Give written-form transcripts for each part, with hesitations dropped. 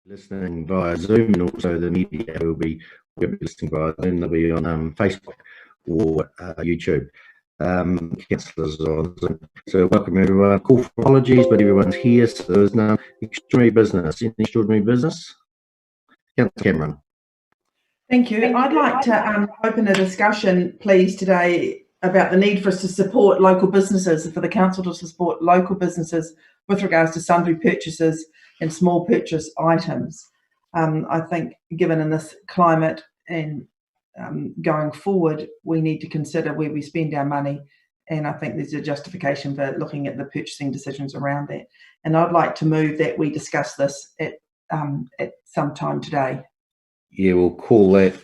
listening via Zoom, and also the media will be listening via Zoom. They'll be on Facebook or YouTube. Councillors on Zoom. So welcome everyone. Call for apologies, but everyone's here, so there's no extraordinary business. Any extraordinary business? Councillor Cameron. Thank you. I'd like to open a discussion, please, today about the need for us to support local businesses, for the council to support local businesses with regards to sundry purchases and small purchase items. I think given in this climate and going forward, we need to consider where we spend our money, and I think there's a justification for looking at the purchasing decisions around that. And I'd like to move that we discuss this at some time today. Yeah, we'll call that,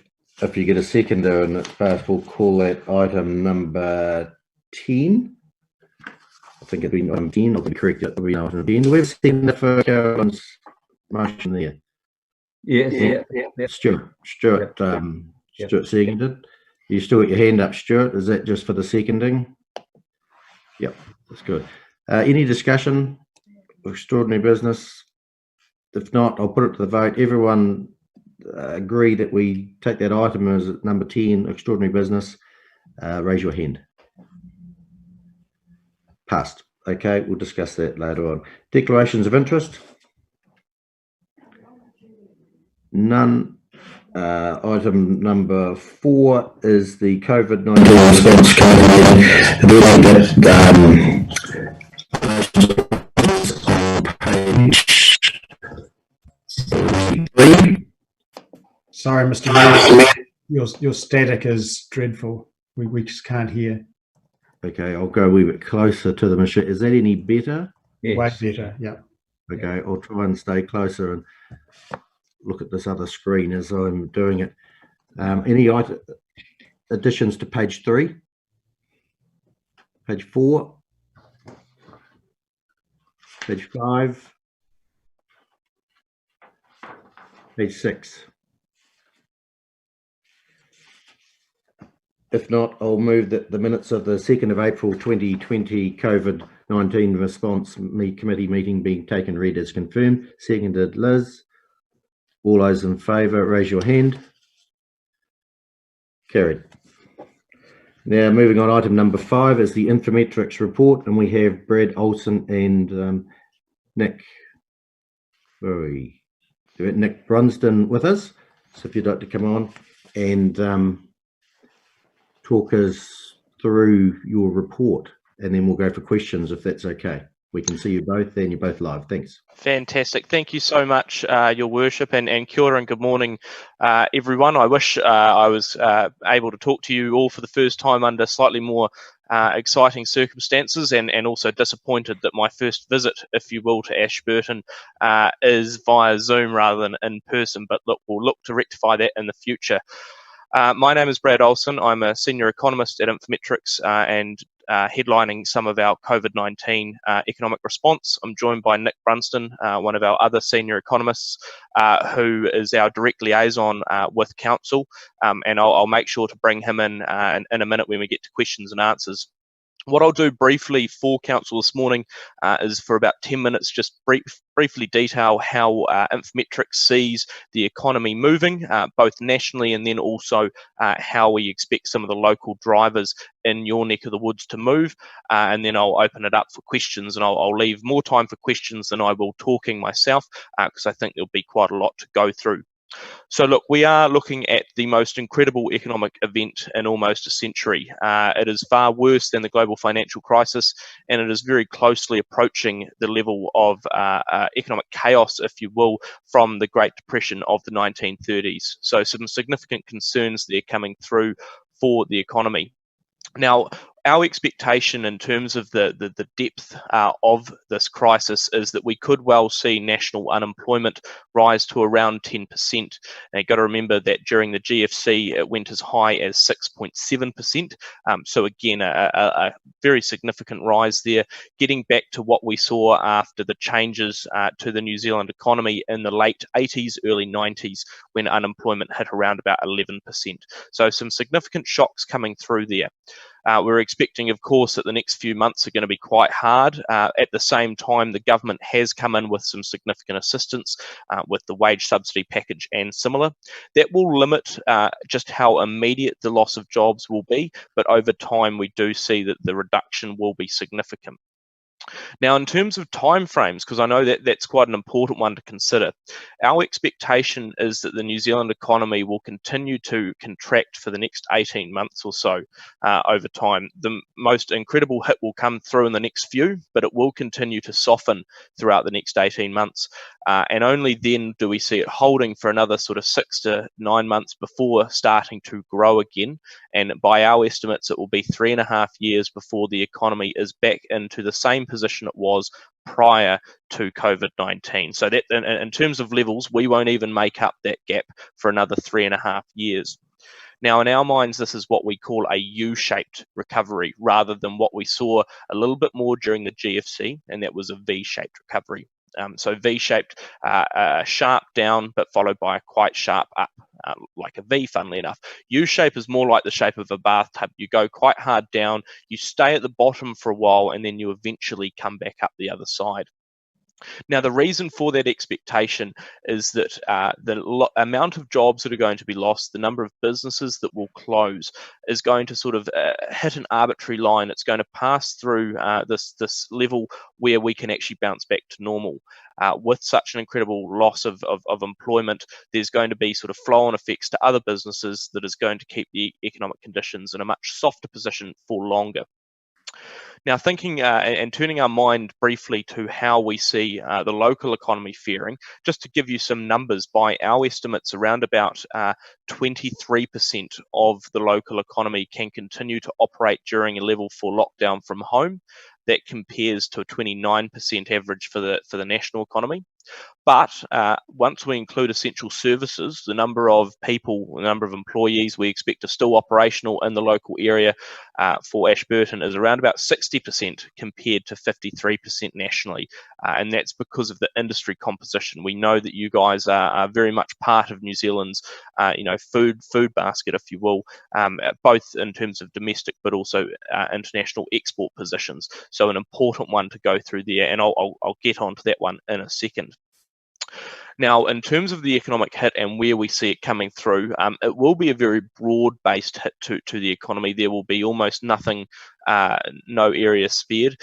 if you get a seconder and it's passed, we'll call that item number 10. I think it'll be item 10, I'll be correct, it'll be item 10. Do we have a seconder for Carolyn's motion there? Yes, yeah. Stuart seconded. You still got your hand up, Stuart? Is that just for the seconding? Yep, that's good. Any discussion? Extraordinary business? If not, I'll put it to the vote. Everyone agree that we take that item as number 10, extraordinary business? Raise your hand. Passed. Okay, we'll discuss that later on. Declarations of interest? None. Item number 4 is the COVID-19 response page. Sorry, Mr. Mayor, your static is dreadful. We just can't hear. Okay, I'll go a wee bit closer to the machine. Is that any better? Yes. Way better, yeah. Okay, yeah. I'll try and stay closer and look at this other screen as I'm doing it. Any additions to page 3? Page 4? Page 5? Page 6? If not, I'll move that the minutes of the 2nd of April 2020 COVID-19 response committee meeting being taken read as confirmed. Seconded, Liz. All those in favour, raise your hand. Carried. Now, moving on, item number 5 is the Infometrics report, and we have Brad Olson and Nick Brunsden with us. So if you'd like to come on and talk us through your report, and then we'll go for questions if that's okay. We can see you both and you're both live. Thanks. Fantastic. Thank you so much, Your Worship, and kia ora and good morning, everyone. I wish I was able to talk to you all for the first time under slightly more exciting circumstances, and also disappointed that my first visit, if you will, to Ashburton is via Zoom rather than in person. But look, we'll look to rectify that in the future. My name is Brad Olson. I'm a senior economist at Infometrics and headlining some of our COVID-19 economic response. I'm joined by Nick Brunsden, one of our other senior economists, who is our direct liaison with Council, and I'll make sure to bring him in a minute when we get to questions and answers. What I'll do briefly for Council this morning is for about 10 minutes just briefly detail how Infometrics sees the economy moving, both nationally and then also how we expect some of the local drivers in your neck of the woods to move, and then I'll open it up for questions, and I'll leave more time for questions than I will talking myself, because I think there'll be quite a lot to go through. So look, we are looking at the most incredible economic event in almost a century. It is far worse than the global financial crisis, and it is very closely approaching the level of economic chaos, if you will, from the Great Depression of the 1930s. So some significant concerns there coming through for the economy. Now, our expectation in terms of the depth of this crisis is that we could well see national unemployment rise to around 10%. Now, you've got to remember that during the GFC, it went as high as 6.7%. So again, a very significant rise there, getting back to what we saw after the changes to the New Zealand economy in the late 80s, early 90s, when unemployment hit around about 11%. So some significant shocks coming through there. We're expecting, of course, that the next few months are going to be quite hard. At the same time, the government has come in with some significant assistance with the wage subsidy package and similar. That will limit just how immediate the loss of jobs will be, but over time we do see that the reduction will be significant. Now, in terms of timeframes, because I know that that's quite an important one to consider, our expectation is that the New Zealand economy will continue to contract for the next 18 months or so over time. The most incredible hit will come through in the next few, but it will continue to soften throughout the next 18 months. And only then do we see it holding for another sort of 6 to 9 months before starting to grow again. And by our estimates, it will be 3.5 years before the economy is back into the same position it was prior to COVID-19. So that in terms of levels, we won't even make up that gap for another 3.5 years. Now, in our minds, this is what we call a U-shaped recovery, rather than what we saw a little bit more during the GFC, and that was a V-shaped recovery. So V-shaped, sharp down, but followed by a quite sharp up, like a V, funnily enough. U-shape is more like the shape of a bathtub. You go quite hard down, you stay at the bottom for a while, and then you eventually come back up the other side. Now, the reason for that expectation is that the amount of jobs that are going to be lost, the number of businesses that will close, is going to sort of hit an arbitrary line. It's going to pass through this level where we can actually bounce back to normal. With such an incredible loss of employment, there's going to be sort of flow-on effects to other businesses that is going to keep the economic conditions in a much softer position for longer. Now, thinking and turning our mind briefly to how we see the local economy faring, just to give you some numbers, by our estimates, around about 23% of the local economy can continue to operate during a level 4 lockdown from home. That compares to a 29% average for the national economy. But once we include essential services, the number of people, the number of employees we expect are still operational in the local area for Ashburton is around about 60% compared to 53% nationally. And that's because of the industry composition. We know that you guys are very much part of New Zealand's food basket, if you will, both in terms of domestic but also international export positions. So an important one to go through there, and I'll get onto that one in a second. Now, in terms of the economic hit and where we see it coming through, it will be a very broad-based hit to the economy. There will be almost nothing, no area spared,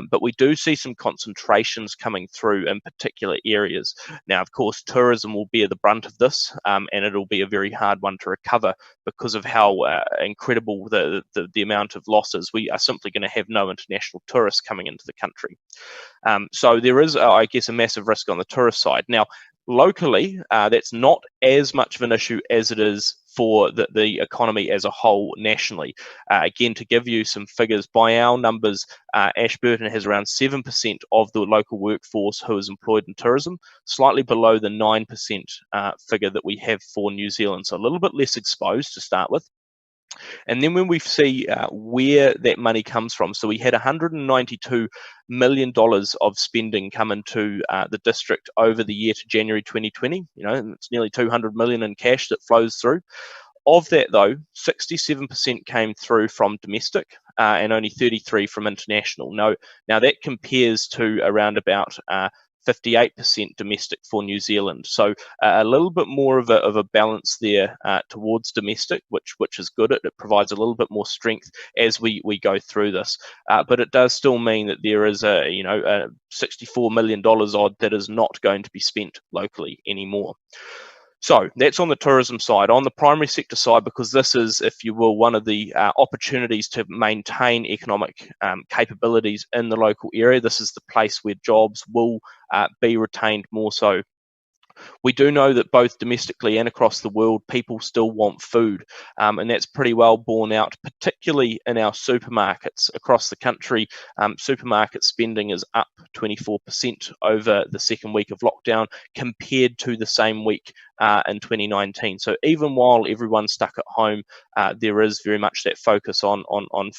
but we do see some concentrations coming through in particular areas. Now, of course, tourism will bear the brunt of this, and it'll be a very hard one to recover because of how incredible the amount of losses. We are simply going to have no international tourists coming into the country. So there is, I guess, a massive risk on the tourist side. Now, locally, that's not as much of an issue as it is for the economy as a whole nationally. Again, to give you some figures, by our numbers, Ashburton has around 7% of the local workforce who is employed in tourism, slightly below the 9% figure that we have for New Zealand, so a little bit less exposed to start with. And then when we see where that money comes from, so we had $192 million of spending come into the district over the year to January 2020. It's nearly 200 million in cash that flows through. Of that, though, 67% came through from domestic and only 33% from international. Now that compares to around about 58% domestic for New Zealand. So a little bit more of a balance there towards domestic, which is good. It provides a little bit more strength as we go through this. But it does still mean that there is a $64 million odd that is not going to be spent locally anymore. So that's on the tourism side. On the primary sector side, because this is, if you will, one of the opportunities to maintain economic capabilities in the local area, this is the place where jobs will be retained more so. We do know that both domestically and across the world, people still want food, and that's pretty well borne out, particularly in our supermarkets across the country. Supermarket spending is up 24% over the second week of lockdown compared to the same week in 2019. So even while everyone's stuck at home, there is very much that focus on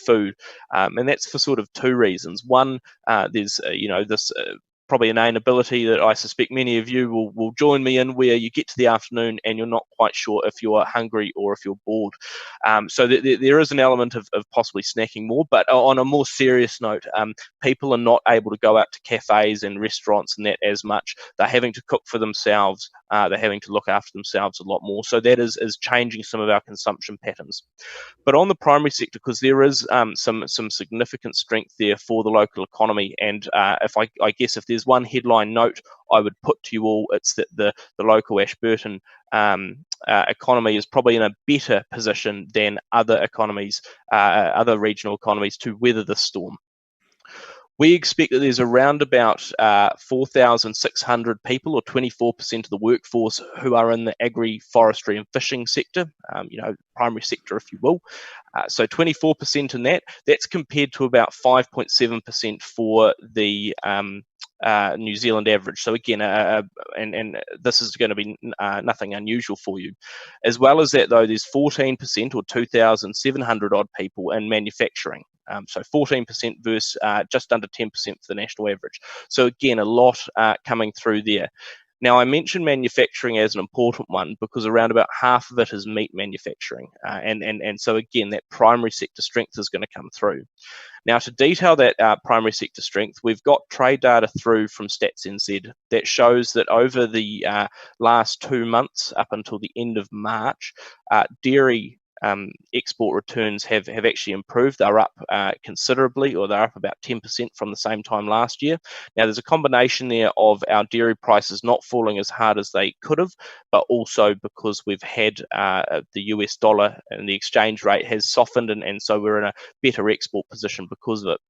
food, and that's for sort of two reasons. One, there's this probably an inability that I suspect many of you will join me in, where you get to the afternoon and you're not quite sure if you're hungry or if you're bored. So there is an element of possibly snacking more, but on a more serious note, people are not able to go out to cafes and restaurants and that as much. They're having to cook for themselves. They're having to look after themselves a lot more. So that is changing some of our consumption patterns. But on the primary sector, because there is some significant strength there for the local economy, and if I guess if there's one headline note I would put to you all, it's that the local Ashburton economy is probably in a better position than other economies, other regional economies, to weather the storm. We expect that there's around about 4,600 people, or 24% of the workforce, who are in the agri, forestry and fishing sector, primary sector, if you will. So 24% in that. That's compared to about 5.7% for the New Zealand average. So again, and this is going to be nothing unusual for you. As well as that, though, there's 14%, or 2,700 odd people in manufacturing. So 14% versus just under 10% for the national average. So again, a lot coming through there. Now, I mentioned manufacturing as an important one because around about half of it is meat manufacturing. And so again, that primary sector strength is going to come through. Now, to detail that primary sector strength, we've got trade data through from Stats NZ that shows that over the last 2 months, up until the end of March, dairy export returns have actually improved. They're up considerably, or they're up about 10% from the same time last year. Now, there's a combination there of our dairy prices not falling as hard as they could have, but also because we've had the US dollar and the exchange rate has softened, and so we're in a better export position because of it.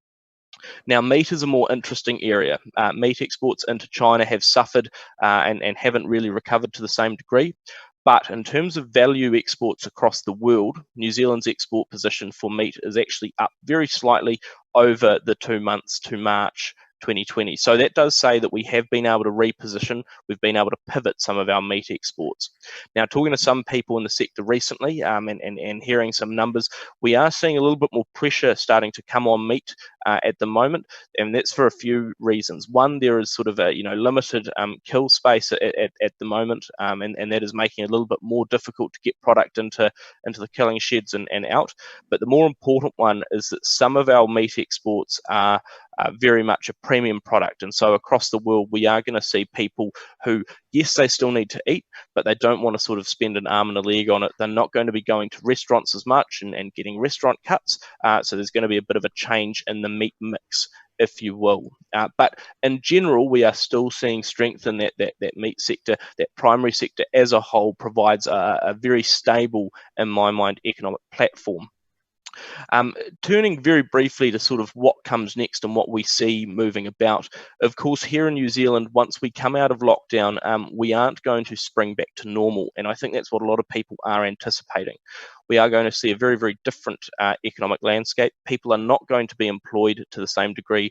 Now, meat is a more interesting area. Meat exports into China have suffered and haven't really recovered to the same degree. But in terms of value exports across the world, New Zealand's export position for meat is actually up very slightly over the 2 months to March 2020. So that does say that we have been able to reposition, we've been able to pivot some of our meat exports. Now, talking to some people in the sector recently and hearing some numbers, we are seeing a little bit more pressure starting to come on meat at the moment, and that's for a few reasons. One, there is sort of a limited kill space at the moment, and that is making it a little bit more difficult to get product into the killing sheds and out. But the more important one is that some of our meat exports are very much a premium product, and so across the world we are going to see people who, yes, they still need to eat, but they don't want to sort of spend an arm and a leg on it. They're not going to be going to restaurants as much and getting restaurant cuts, so there's going to be a bit of a change in the meat mix, if you will. But in general, we are still seeing strength in that meat sector. That primary sector as a whole provides a very stable, in my mind, economic platform. Turning very briefly to sort of what comes next and what we see moving about. Of course, here in New Zealand, once we come out of lockdown, we aren't going to spring back to normal, and I think that's what a lot of people are anticipating. We are going to see a very, very different economic landscape. People are not going to be employed to the same degree.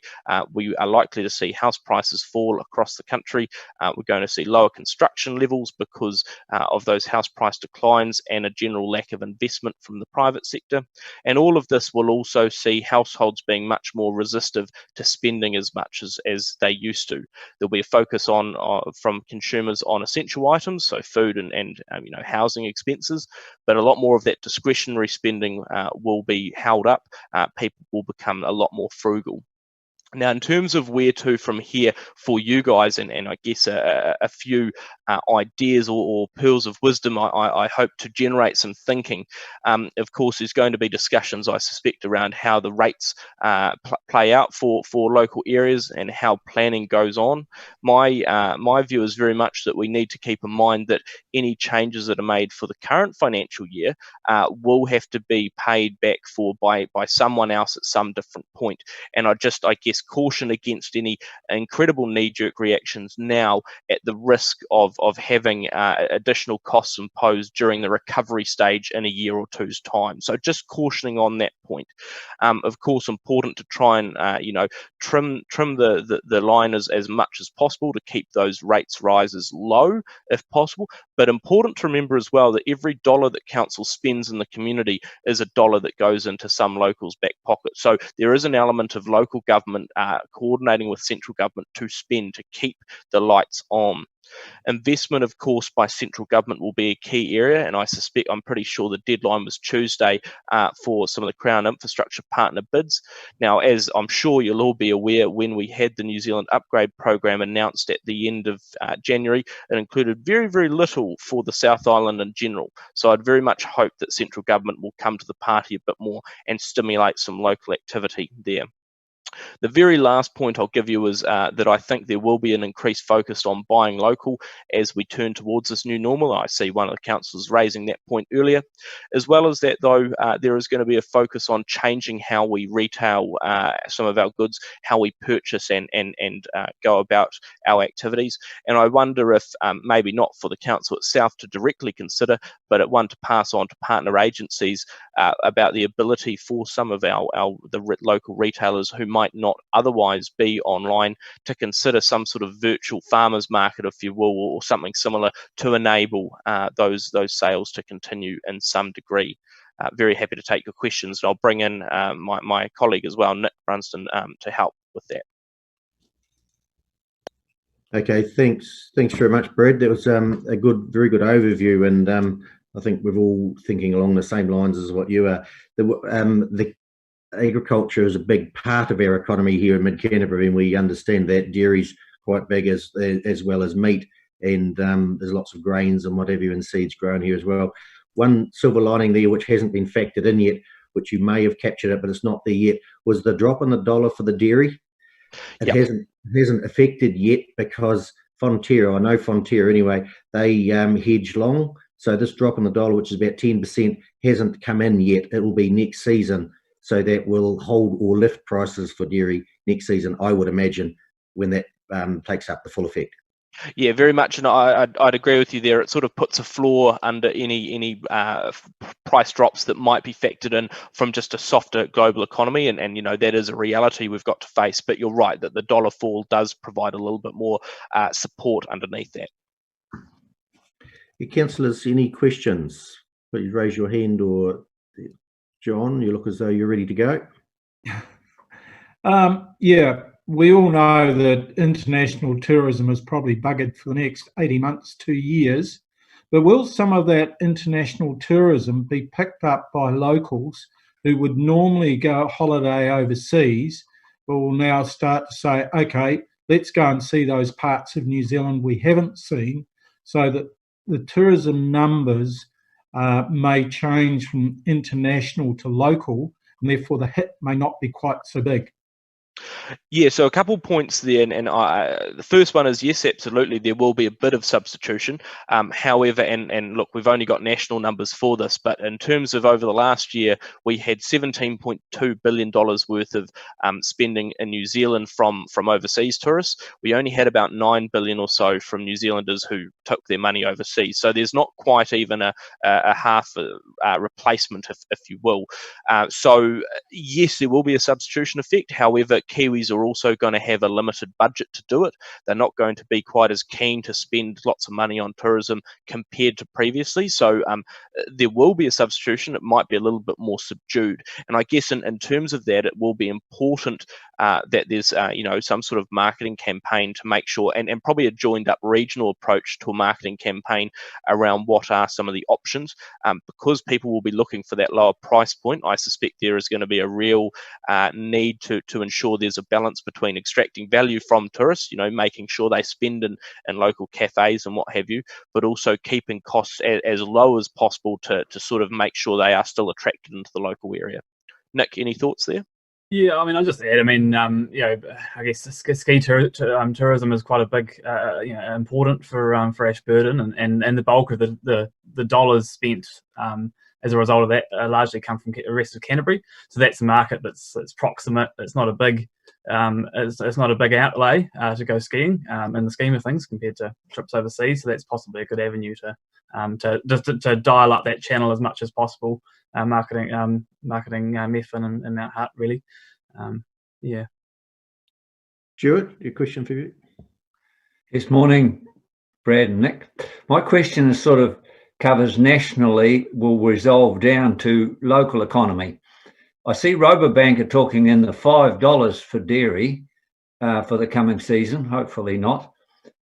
We are likely to see house prices fall across the country. We're going to see lower construction levels because of those house price declines and a general lack of investment from the private sector. And all of this will also see households being much more resistive to spending as much as they used to. There'll be a focus from consumers on essential items, so food and housing expenses, but a lot more of that discretionary spending will be held up. People will become a lot more frugal. Now, in terms of where to from here for you guys, and I guess a few ideas or pearls of wisdom I hope to generate some thinking. Of course, there's going to be discussions, I suspect, around how the rates play out for local areas and how planning goes on. My view is very much that we need to keep in mind that any changes that are made for the current financial year will have to be paid back for by someone else at some different point. And I guess caution against any incredible knee-jerk reactions now at the risk of having additional costs imposed during the recovery stage in a year or two's time. So just cautioning on that point. Of course, important to try and trim the line as much as possible to keep those rates rises low if possible, But important to remember as well that every dollar that council spends in the community is a dollar that goes into some local's back pocket. So there is an element of local government coordinating with central government to spend to keep the lights on. Investment, of course, by central government will be a key area, and I'm pretty sure the deadline was Tuesday for some of the Crown infrastructure partner bids. Now, as I'm sure you'll all be aware, when we had the New Zealand Upgrade Programme announced at the end of January, it included very, very little for the South Island in general. So I'd very much hope that central government will come to the party a bit more and stimulate some local activity there. The very last point I'll give you is that I think there will be an increased focus on buying local as we turn towards this new normal. I see one of the councillors raising that point earlier. As well as that, though, there is going to be a focus on changing how we retail some of our goods, how we purchase and go about our activities. And I wonder if maybe not for the council itself to directly consider, but at one to pass on to partner agencies about the ability for some of the local retailers who might not otherwise be online to consider some sort of virtual farmers market, if you will, or something similar to enable those sales to continue in some degree. Very happy to take your questions, and I'll bring in my colleague as well, Nick Brunston, to help with that. Okay, thanks very much, Brad. That was a very good overview, and I think we're all thinking along the same lines as what you are. The agriculture is a big part of our economy here in Mid-Canterbury, and we understand that dairy's quite big as well as meat, and there's lots of grains and whatever and seeds grown here as well. One silver lining there, which hasn't been factored in yet, which you may have captured it, but it's not there yet, was the drop in the dollar for the dairy. It hasn't affected yet because Fonterra, I know Fonterra anyway, they hedge long. So this drop in the dollar, which is about 10%, hasn't come in yet. It will be next season. So that will hold or lift prices for dairy next season, I would imagine, when that takes up the full effect. Yeah, very much, and I'd agree with you there. It sort of puts a floor under any price drops that might be factored in from just a softer global economy, and you know that is a reality we've got to face. But you're right that the dollar fall does provide a little bit more support underneath that. Councillors, any questions? Please raise your hand, or John, you look as though you're ready to go. Yeah, we all know that international tourism is probably buggered for the next 18 months, 2 years. But will some of that international tourism be picked up by locals who would normally go holiday overseas, but will now start to say, okay, let's go and see those parts of New Zealand we haven't seen, so that the tourism numbers may change from international to local, and therefore the hit may not be quite so big? Yeah, so a couple points there, and the first one is yes, absolutely, there will be a bit of substitution. However, and look, we've only got national numbers for this, but in terms of over the last year, we had $17.2 billion worth of spending in New Zealand from overseas tourists. We only had about $9 billion or so from New Zealanders who took their money overseas. So there's not quite even a half replacement, if you will. So yes, there will be a substitution effect. However, Kiwis are also going to have a limited budget to do it. They're not going to be quite as keen to spend lots of money on tourism compared to previously. So there will be a substitution. It might be a little bit more subdued. And I guess in terms of that, it will be important that there's some sort of marketing campaign to make sure, and probably a joined up regional approach to a marketing campaign around what are some of the options. Because people will be looking for that lower price point, I suspect there is going to be a real need to ensure there's a balance between extracting value from tourists, making sure they spend in local cafes and what have you, but also keeping costs as low as possible to sort of make sure they are still attracted into the local area. Nick, any thoughts there? Yeah, I mean, I'll just add. I mean, I guess ski tourism is quite a big, important for Ashburton, and the bulk of the dollars spent as a result of that largely come from the rest of Canterbury. So that's a market that's proximate. It's not a big it's not a big outlay to go skiing in the scheme of things compared to trips overseas. So that's possibly a good avenue to dial up that channel as much as possible. Marketing Methven and Mount Hutt, really. Yeah. Stuart, your question for you? Yes, morning. Brad and Nick. My question is sort of covers nationally, will resolve down to local economy. I see Rabobank are talking in the $5 for dairy for the coming season, hopefully not.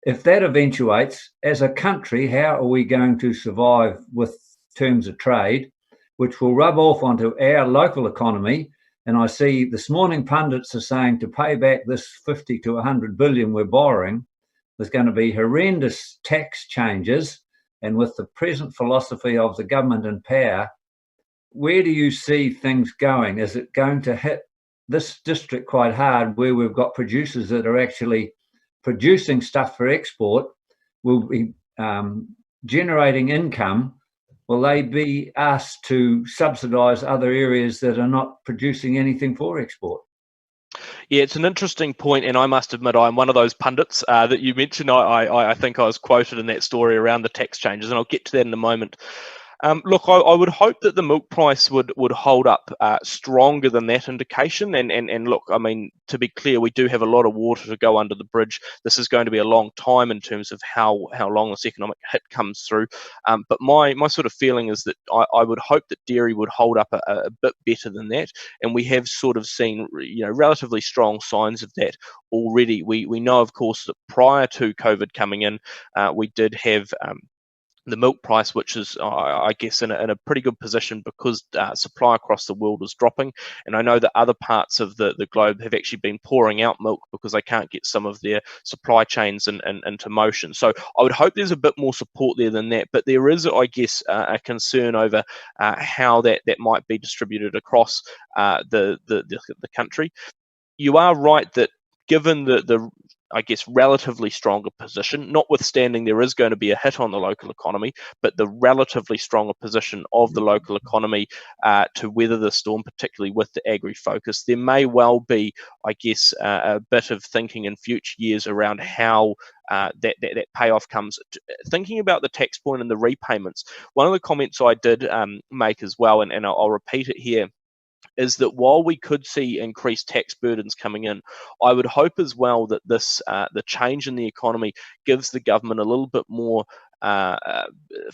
If that eventuates, as a country, how are we going to survive with terms of trade, which will rub off onto our local economy? And I see this morning pundits are saying to pay back this 50 to 100 billion we're borrowing, there's going to be horrendous tax changes. And with the present philosophy of the government in power, where do you see things going? Is it going to hit this district quite hard, where we've got producers that are actually producing stuff for export, will be generating income? Will they be asked to subsidise other areas that are not producing anything for export? Yeah, it's an interesting point, and I must admit I'm one of those pundits that you mentioned. I think I was quoted in that story around the tax changes, and I'll get to that in a moment. Look, I would hope that the milk price would hold up stronger than that indication. And look, I mean, to be clear, we do have a lot of water to go under the bridge. This is going to be a long time in terms of how long this economic hit comes through. But my sort of feeling is that I would hope that dairy would hold up a bit better than that. And we have sort of seen, relatively strong signs of that already. We know, of course, that prior to COVID coming in, we did have the milk price, which is, I guess, in a pretty good position because supply across the world is dropping. And I know that other parts of the globe have actually been pouring out milk because they can't get some of their supply chains into motion. So I would hope there's a bit more support there than that. But there is, I guess, a concern over how that might be distributed across the country. You are right that given the I guess, relatively stronger position, notwithstanding there is going to be a hit on the local economy, but the relatively stronger position of the local economy to weather the storm, particularly with the agri-focus, there may well be, I guess, a bit of thinking in future years around how that payoff comes. Thinking about the tax point and the repayments, one of the comments I did make as well, and I'll repeat it here, is that while we could see increased tax burdens coming in, I would hope as well that this the change in the economy gives the government a little bit more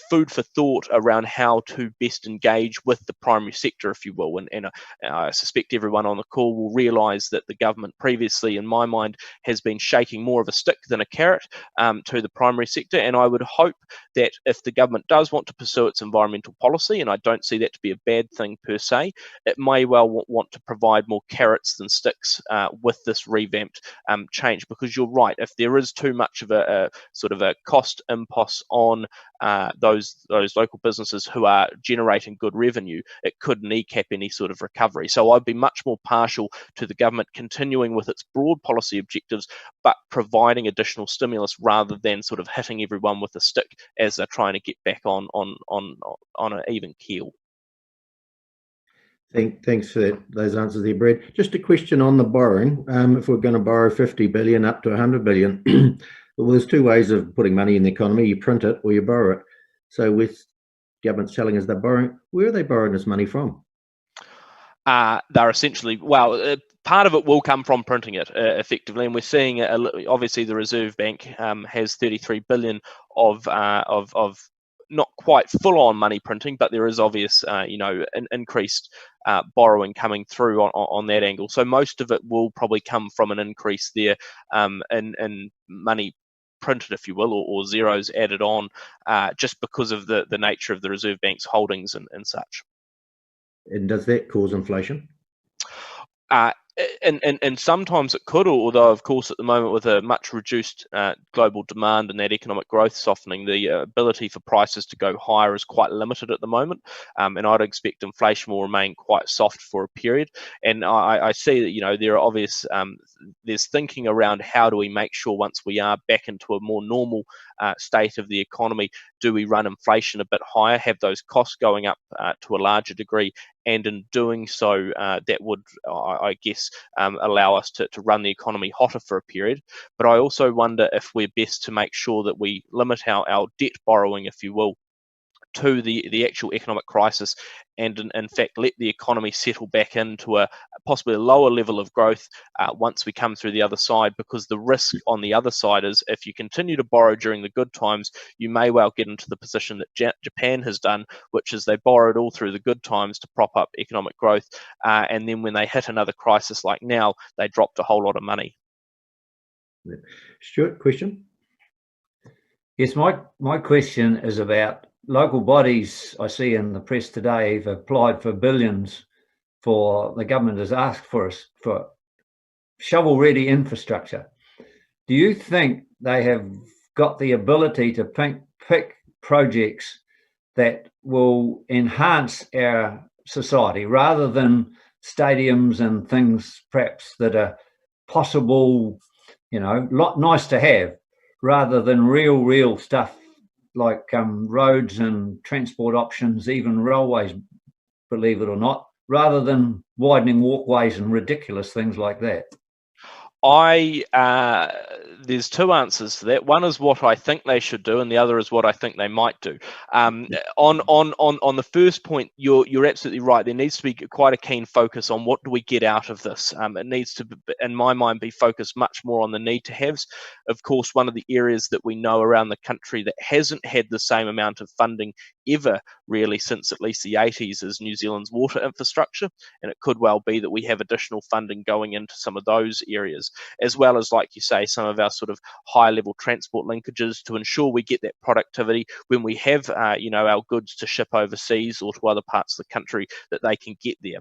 food for thought around how to best engage with the primary sector, if you will. And I suspect everyone on the call will realise that the government previously, in my mind, has been shaking more of a stick than a carrot to the primary sector. And I would hope that if the government does want to pursue its environmental policy, and I don't see that to be a bad thing per se, it may well want to provide more carrots than sticks with this revamped change. Because you're right, if there is too much of a sort of a cost impost on those local businesses who are generating good revenue, it could kneecap any sort of recovery. So I'd be much more partial to the government continuing with its broad policy objectives, but providing additional stimulus rather than sort of hitting everyone with a stick as they're trying to get back on an even keel. Thanks for those answers there, Brad. Just a question on the borrowing. If we're going to borrow 50 billion up to 100 billion, well, there's two ways of putting money in the economy. You print it or you borrow it. So with governments telling us they're borrowing, where are they borrowing this money from? They're essentially, part of it will come from printing it effectively, and we're seeing obviously the Reserve Bank has 33 billion of not quite full-on money printing, but there is obvious, an increased borrowing coming through on that angle. So most of it will probably come from an increase there in money printed, if you will, or zeros added on, just because of the nature of the Reserve Bank's holdings and such. And does that cause inflation? And sometimes it could, although of course at the moment with a much reduced global demand and that economic growth softening, the ability for prices to go higher is quite limited at the moment. And I'd expect inflation will remain quite soft for a period. And I see that, there are obvious, there's thinking around how do we make sure once we are back into a more normal state of the economy, do we run inflation a bit higher, have those costs going up to a larger degree, and in doing so, that would, I guess, allow us to run the economy hotter for a period. But I also wonder if we're best to make sure that we limit our debt borrowing, if you will, to the actual economic crisis, and in fact let the economy settle back into a possibly a lower level of growth once we come through the other side, because the risk on the other side is if you continue to borrow during the good times, you may well get into the position that Japan has done, which is they borrowed all through the good times to prop up economic growth, and then when they hit another crisis like now, they dropped a whole lot of money. Stuart, question? Yes, my question is about local bodies. I see in the press today have applied for billions for, the government has asked for us for shovel-ready infrastructure. Do you think they have got the ability to pick projects that will enhance our society rather than stadiums and things perhaps that are possible, you know, nice to have, rather than real stuff like roads and transport options, even railways, believe it or not, rather than widening walkways and ridiculous things like that? There's two answers to that. One is what I think they should do, and the other is what I think they might do. On the first point, you're absolutely right. There needs to be quite a keen focus on what do we get out of this. It needs to, in my mind, be focused much more on the need to haves. Of course, one of the areas that we know around the country that hasn't had the same amount of funding ever really since at least the 80s is New Zealand's water infrastructure, and it could well be that we have additional funding going into some of those areas, as well as, like you say, some of our sort of high level transport linkages to ensure we get that productivity when we have our goods to ship overseas or to other parts of the country, that they can get there.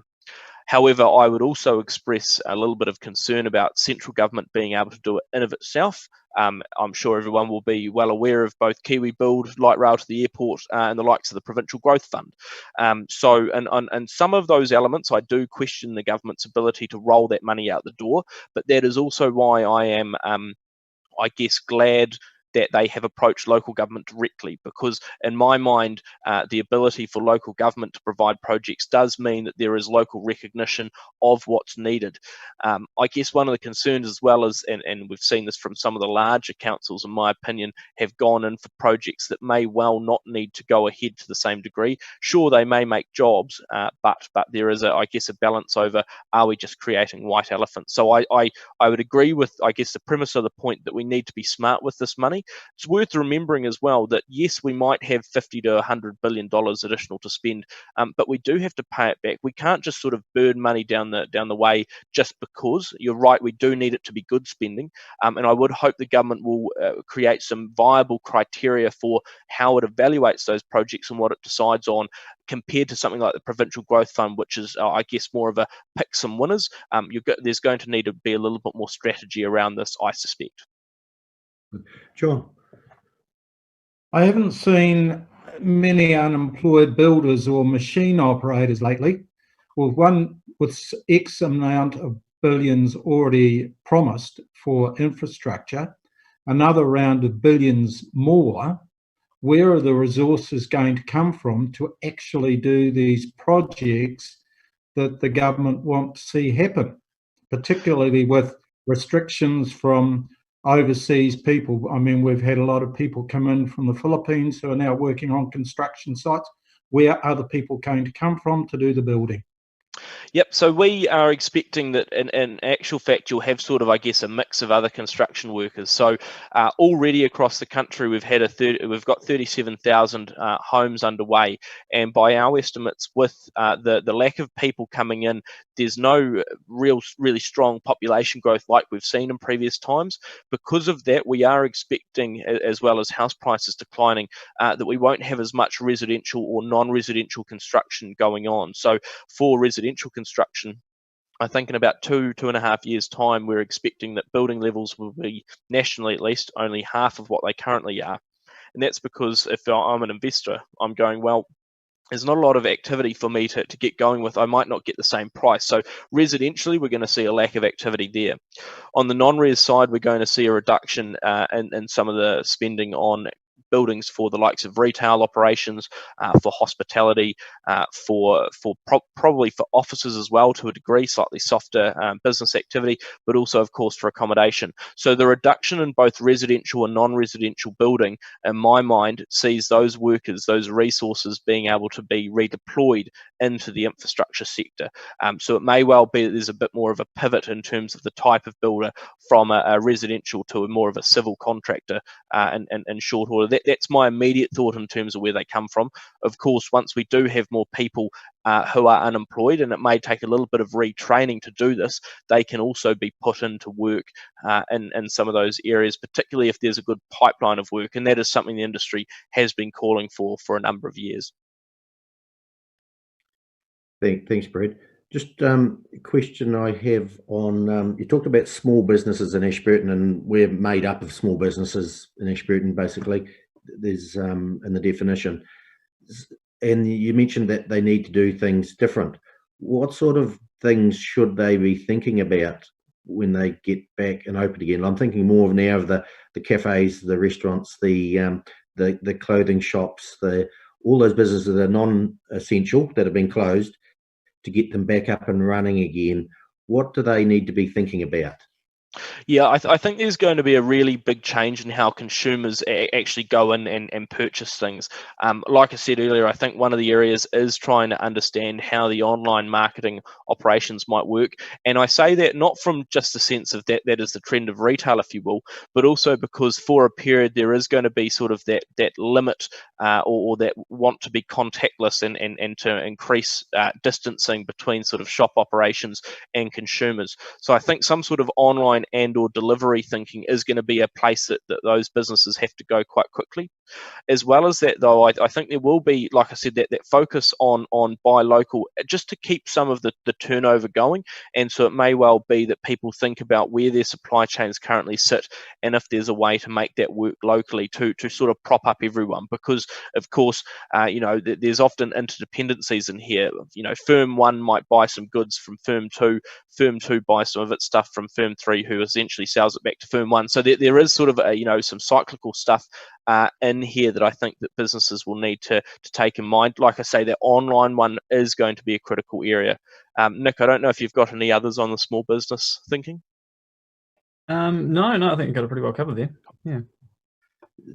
However, I would also express a little bit of concern about central government being able to do it in of itself. I'm sure everyone will be well aware of both Kiwi Build, light rail to the airport, and the likes of the Provincial Growth Fund. And some of those elements, I do question the government's ability to roll that money out the door. But that is also why I am, I guess, glad that they have approached local government directly, because in my mind, the ability for local government to provide projects does mean that there is local recognition of what's needed. I guess one of the concerns as well is, and we've seen this from some of the larger councils, in my opinion, have gone in for projects that may well not need to go ahead to the same degree. Sure, they may make jobs, but there is, I guess, a balance over, are we just creating white elephants? So I would agree with, I guess, the premise of the point that we need to be smart with this money. It's worth remembering as well that yes, we might have $50 to $100 billion additional to spend, but we do have to pay it back. We can't just sort of burn money down the way just because. You're right, we do need it to be good spending, and I would hope the government will create some viable criteria for how it evaluates those projects and what it decides on, compared to something like the Provincial Growth Fund, which is, I guess, more of a pick some winners. There's going to need to be a little bit more strategy around this, I suspect. John? I haven't seen many unemployed builders or machine operators lately. Well, one with X amount of billions already promised for infrastructure, another round of billions more. Where are the resources going to come from to actually do these projects that the government want to see happen, particularly with restrictions from overseas people? I mean, we've had a lot of people come in from the Philippines who are now working on construction sites. Where are the people going to come from to do the building? Yep, so we are expecting that in actual fact you'll have sort of, I guess, a mix of other construction workers. So already across the country we've got 37,000 homes underway, and by our estimates, with the lack of people coming in, there's no really strong population growth like we've seen in previous times. Because of that, we are expecting, as well as house prices declining, that we won't have as much residential or non-residential construction going on. So for residential construction, I think in about 2.5 years' time, we're expecting that building levels will be, nationally at least, only half of what they currently are. And that's because if I'm an investor, I'm going, well, there's not a lot of activity for me to get going with. I might not get the same price. So residentially, we're going to see a lack of activity there. On the non-res side, we're going to see a reduction in some of the spending on buildings for the likes of retail operations, for hospitality, probably for offices as well to a degree, slightly softer business activity, but also of course for accommodation. So the reduction in both residential and non-residential building, in my mind, sees those workers, those resources being able to be redeployed into the infrastructure sector. So it may well be that there's a bit more of a pivot in terms of the type of builder from a residential to more of a civil contractor in short order. That's my immediate thought in terms of where they come from. Of course, once we do have more people who are unemployed, and it may take a little bit of retraining to do this, they can also be put into work in some of those areas, particularly if there's a good pipeline of work, and that is something the industry has been calling for a number of years. Thanks, Brad. Just a question I have on, you talked about small businesses in Ashburton, and we're made up of small businesses in Ashburton, basically. There's in the definition. And you mentioned that they need to do things different. What sort of things should they be thinking about when they get back and open again? I'm thinking more of now of the cafes, the restaurants, the clothing shops, all those businesses that are non-essential, that have been closed, to get them back up and running again. What do they need to be thinking about? Yeah, I think there's going to be a really big change in how consumers actually go in and purchase things. Like I said earlier, I think one of the areas is trying to understand how the online marketing operations might work. And I say that not from just the sense of that is the trend of retail, if you will, but also because for a period there is going to be sort of that limit or that want to be contactless and to increase distancing between sort of shop operations and consumers. So I think some sort of online and or delivery thinking is going to be a place that those businesses have to go quite quickly. As well as that, though, I think there will be, like I said, that focus on buy local, just to keep some of the turnover going. And so it may well be that people think about where their supply chains currently sit, and if there's a way to make that work locally to sort of prop up everyone. Because of course, there's often interdependencies in here. Firm 1 might buy some goods from firm 2, firm 2 buys some of its stuff from firm 3, who essentially sells it back to firm 1. So there is sort of some cyclical stuff in here that I think that businesses will need to take in mind. Like I say, that online one is going to be a critical area. Nick, I don't know if you've got any others on the small business thinking. No, I think you got it pretty well covered there. Yeah.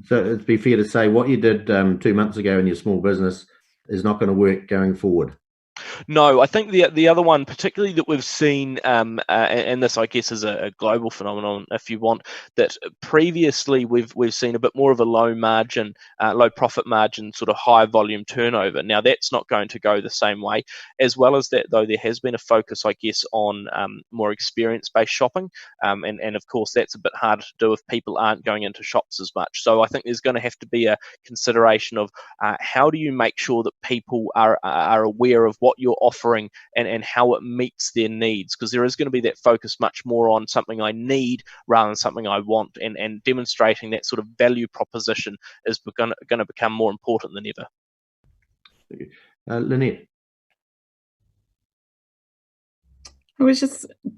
So it'd be fair to say what you did 2 months ago in your small business is not going to work going forward. No, I think the other one, particularly that we've seen, and this I guess is a global phenomenon, if you want, that previously we've seen a bit more of a low margin, low profit margin, sort of high volume turnover. Now that's not going to go the same way. As well as that, though, there has been a focus, I guess, on more experience-based shopping, and of course that's a bit harder to do if people aren't going into shops as much. So I think there's going to have to be a consideration of how do you make sure that people are aware of what you're offering and how it meets their needs, because there is going to be that focus much more on something I need rather than something I want, and demonstrating that sort of value proposition is going to become more important than ever. Lynette. I was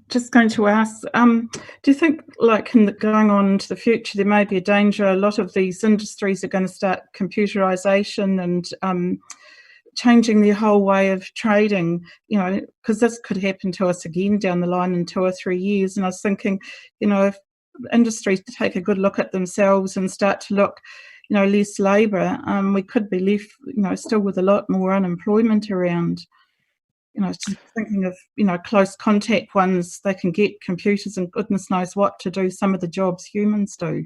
just going to ask, do you think, like going on into the future, there may be a danger a lot of these industries are going to start computerization and changing their whole way of trading, because this could happen to us again down the line in 2 or 3 years. And I was thinking, if industries take a good look at themselves and start to look, less labour, we could be left, still with a lot more unemployment around. Just thinking of, close contact ones, they can get computers and goodness knows what to do some of the jobs humans do.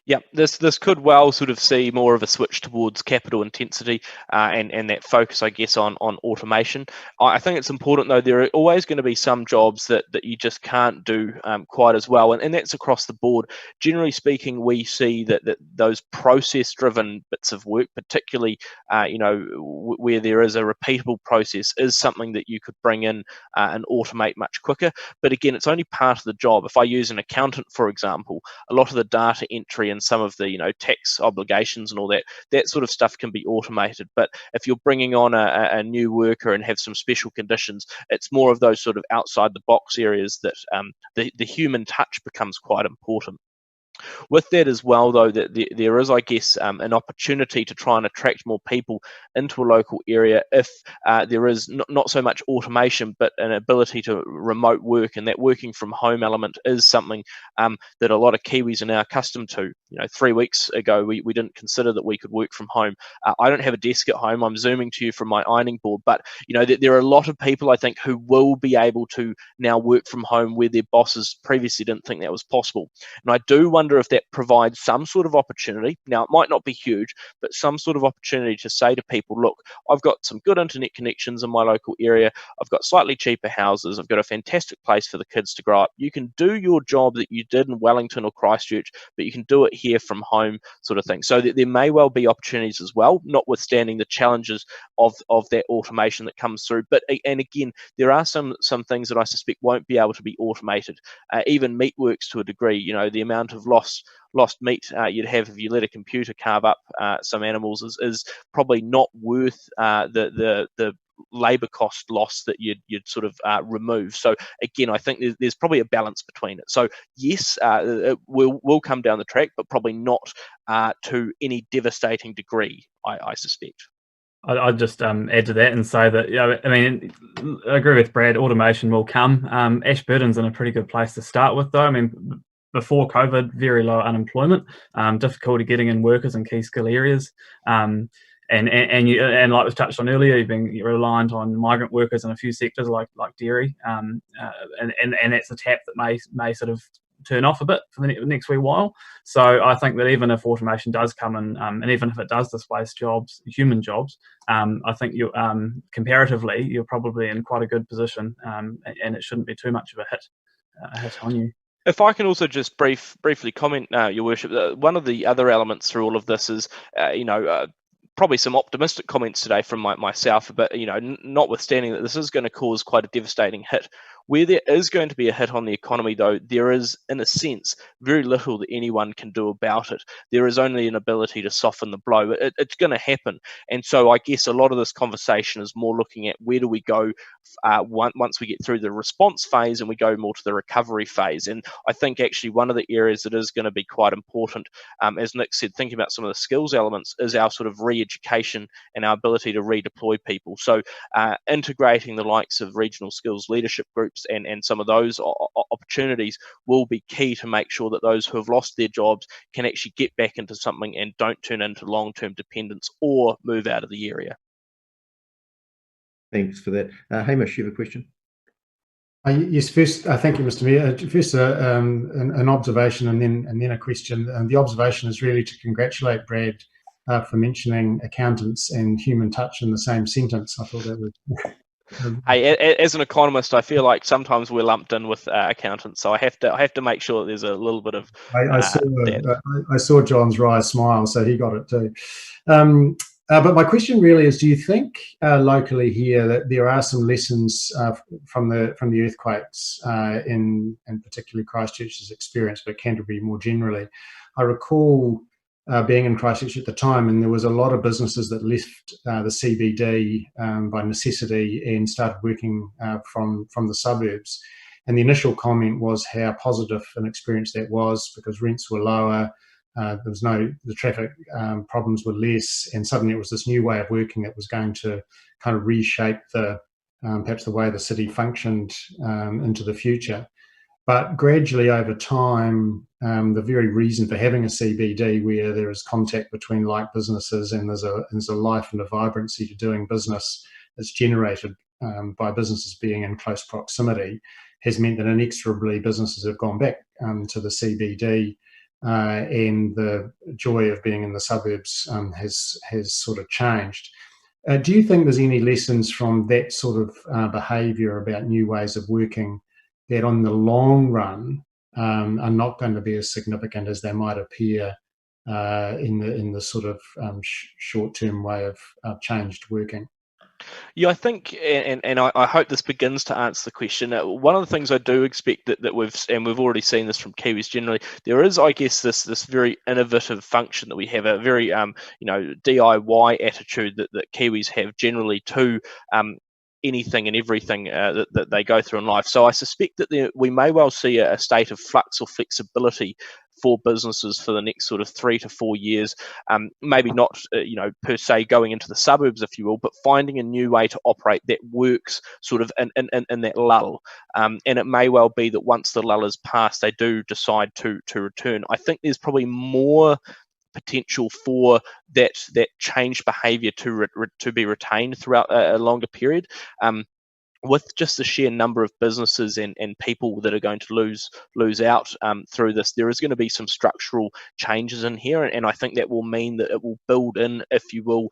Yeah, this could well sort of see more of a switch towards capital intensity and that focus, I guess, on automation. I think it's important, though, there are always going to be some jobs that you just can't do quite as well, and that's across the board. Generally speaking, we see that those process-driven bits of work, particularly where there is a repeatable process, is something that you could bring in and automate much quicker. But again, it's only part of the job. If I use an accountant, for example, a lot of the data entry and some of the tax obligations and all that sort of stuff can be automated. But if you're bringing on a new worker and have some special conditions, it's more of those sort of outside the box areas that the human touch becomes quite important. With that as well, though, that there is, I guess, an opportunity to try and attract more people into a local area if there is not so much automation, but an ability to remote work, and that working from home element is something that a lot of Kiwis are now accustomed to. 3 weeks ago, we didn't consider that we could work from home. I don't have a desk at home. I'm Zooming to you from my ironing board, but there are a lot of people, I think, who will be able to now work from home where their bosses previously didn't think that was possible. And I do wonder if that provides some sort of opportunity. Now, it might not be huge, but some sort of opportunity to say to people, look, I've got some good internet connections in my local area. I've got slightly cheaper houses. I've got a fantastic place for the kids to grow up. You can do your job that you did in Wellington or Christchurch, but you can do it here from home, sort of thing. So there may well be opportunities as well, notwithstanding the challenges of that automation that comes through. And again, there are some things that I suspect won't be able to be automated. Even meatworks to a degree, the amount of lost meat you'd have if you let a computer carve up some animals is probably not worth the labour cost loss that you'd sort of remove. So again, I think there's probably a balance between it. So yes, it will come down the track, but probably not to any devastating degree, I suspect. I'd just add to that and say that, I mean, I agree with Brad, automation will come. Ashburton's in a pretty good place to start with, though. I mean, before COVID, very low unemployment, difficulty getting in workers in key skill areas. And like was touched on earlier, you're reliant on migrant workers in a few sectors like dairy, and that's a tap that may sort of turn off a bit for the next wee while. So I think that even if automation does come in, and even if it does displace jobs, human jobs, I think you comparatively you're probably in quite a good position, and it shouldn't be too much of a hit on you. If I can also just briefly comment, Your Worship, one of the other elements through all of this is, probably some optimistic comments today from myself, but notwithstanding that this is going to cause quite a devastating hit. Where there is going to be a hit on the economy, though, there is, in a sense, very little that anyone can do about it. There is only an ability to soften the blow. It's going to happen. And so I guess a lot of this conversation is more looking at where do we go once we get through the response phase and we go more to the recovery phase. And I think actually one of the areas that is going to be quite important, as Nick said, thinking about some of the skills elements, is our sort of re-education and our ability to redeploy people. So integrating the likes of regional skills leadership groups and some of those opportunities will be key to make sure that those who have lost their jobs can actually get back into something and don't turn into long-term dependence or move out of the area. Thanks for that. Hamish, you have a question? Yes, first, thank you, Mr. Mayor. First, an observation and then a question. The observation is really to congratulate Brad for mentioning accountants and human touch in the same sentence. I thought that was... Hey, as an economist, I feel like sometimes we're lumped in with accountants, so I have to make sure that there's a little bit of. I saw John's wry smile, so he got it too. But my question really is: do you think locally here that there are some lessons from the earthquakes in particularly Christchurch's experience, but Canterbury more generally? I recall being in Christchurch at the time, and there was a lot of businesses that left the CBD by necessity and started working from the suburbs. And the initial comment was how positive an experience that was, because rents were lower, the traffic problems were less, and suddenly it was this new way of working that was going to kind of reshape perhaps the way the city functioned into the future. But gradually over time, the very reason for having a CBD where there is contact between like businesses and there's a life and a vibrancy to doing business that's generated by businesses being in close proximity has meant that inexorably businesses have gone back to the CBD, and the joy of being in the suburbs has sort of changed. Do you think there's any lessons from that sort of behaviour about new ways of working that on the long run are not going to be as significant as they might appear in the sort of short-term way of changed working? Yeah, I think, and I hope this begins to answer the question. One of the things I do expect that we've already seen this from Kiwis generally, there is, I guess, this very innovative function that we have, a very DIY attitude that Kiwis have generally to anything and everything that they go through in life. So I suspect that we may well see a state of flux or flexibility for businesses for the next sort of 3 to 4 years. Maybe not, per se going into the suburbs, if you will, but finding a new way to operate that works sort of in that lull. And it may well be that once the lull is past, they do decide to return. I think there's probably more potential for that changed behaviour to be retained throughout a longer period. With just the sheer number of businesses and people that are going to lose out through this, there is going to be some structural changes in here, and I think that will mean that it will build in, if you will,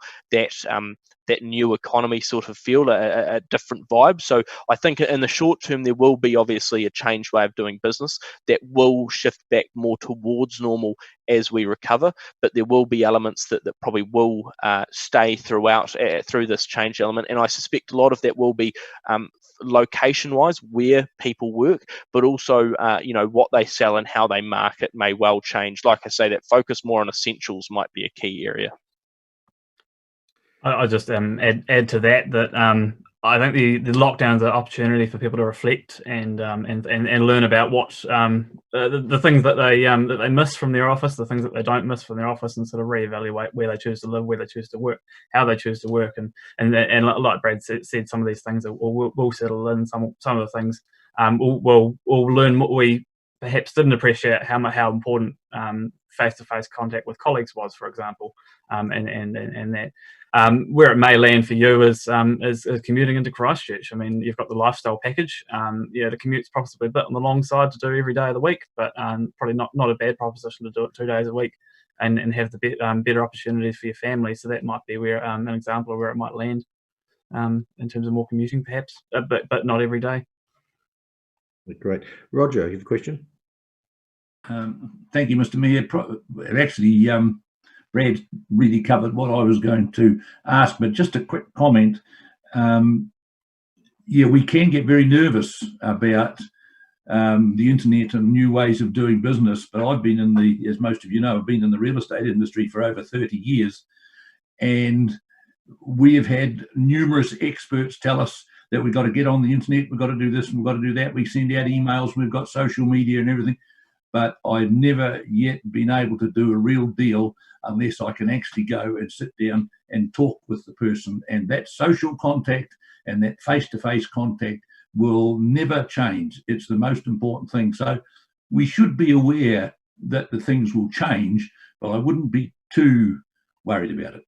that new economy sort of feel, a different vibe. So I think in the short term, there will be obviously a changed way of doing business that will shift back more towards normal as we recover, but there will be elements that probably will stay throughout through this change element, and I suspect a lot of that will be location-wise where people work, but also what they sell and how they market may well change. Like I say, that focus more on essentials might be a key area. I just add to that I think the lockdown is an opportunity for people to reflect and learn about what the things that they miss from their office, the things that they don't miss from their office, and sort of reevaluate where they choose to live, where they choose to work, how they choose to work, and like Brad said, some of these things will settle in. Some of the things we'll learn what we perhaps didn't appreciate how important face-to-face contact with colleagues was, for example, and that. Where it may land for you is commuting into Christchurch. I mean, you've got the lifestyle package. The commute's possibly a bit on the long side to do every day of the week, but probably not a bad proposition to do it 2 days a week and have the better opportunities for your family. So that might be where an example of where it might land in terms of more commuting, perhaps, but not every day. Great. Roger, you have a question? Thank you, Mr. Mayor. Actually, Brad really covered what I was going to ask, but just a quick comment. We can get very nervous about the internet and new ways of doing business, but I've been as most of you know, I've been in the real estate industry for over 30 years, and we have had numerous experts tell us that we've got to get on the internet, we've got to do this, and we've got to do that. We send out emails, we've got social media and everything, but I've never yet been able to do a real deal unless I can actually go and sit down and talk with the person. And that social contact and that face-to-face contact will never change. It's the most important thing. So we should be aware that the things will change, but I wouldn't be too worried about it.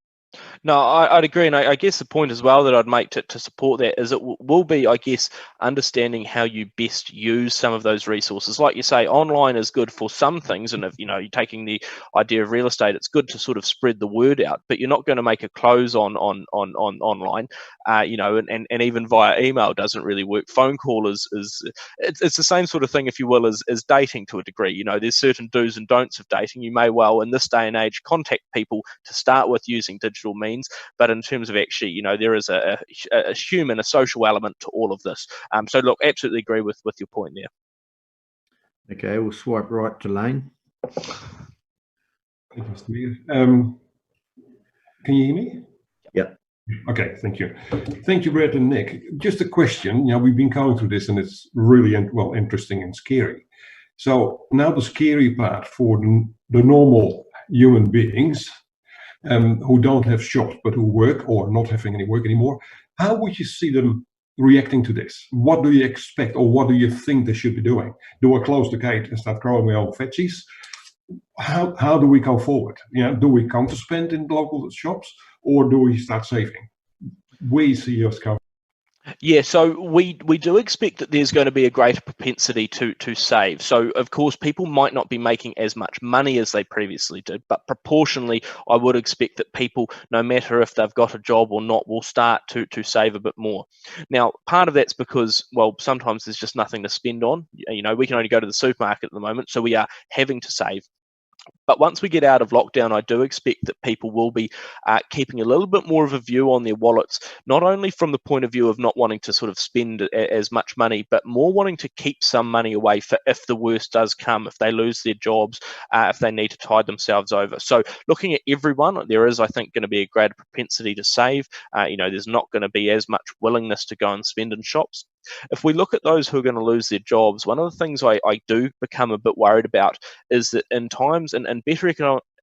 No, I'd agree, and I guess the point as well that I'd make to support that is it will be, I guess, understanding how you best use some of those resources. Like you say, online is good for some things, and if you're taking the idea of real estate, it's good to sort of spread the word out. But you're not going to make a close on online, and even via email doesn't really work. Phone call it's the same sort of thing, if you will, as dating to a degree. There's certain do's and don'ts of dating. You may well, in this day and age, contact people to start with using digital means, but in terms of actually, there is a human, a social element to all of this. So look, absolutely agree with your point there. Okay, we'll swipe right to Lane. Thank you, Mr. Mayor. Can you hear me? Yeah. Okay, thank you. Thank you, Brett and Nick. Just a question. We've been going through this and it's really interesting and scary. So now the scary part for the normal human beings who don't have shops but who work or not having any work anymore, how would you see them reacting to this? What do you expect, or what do you think they should be doing? Do I close the gate and start growing my own veggies? How do we go forward? Do we counterspend in local shops, or do we start saving? We see us coming. Yeah, so we do expect that there's going to be a greater propensity to save. So, of course, people might not be making as much money as they previously did, but proportionally, I would expect that people, no matter if they've got a job or not, will start to save a bit more. Now, part of that's because, well, sometimes there's just nothing to spend on. We can only go to the supermarket at the moment, so we are having to save. But once we get out of lockdown, I do expect that people will be keeping a little bit more of a view on their wallets, not only from the point of view of not wanting to sort of spend as much money, but more wanting to keep some money away for if the worst does come, if they lose their jobs, if they need to tide themselves over. So looking at everyone, there is, I think, going to be a greater propensity to save. There's not going to be as much willingness to go and spend in shops. If we look at those who are going to lose their jobs, one of the things I do become a bit worried about is that in times and better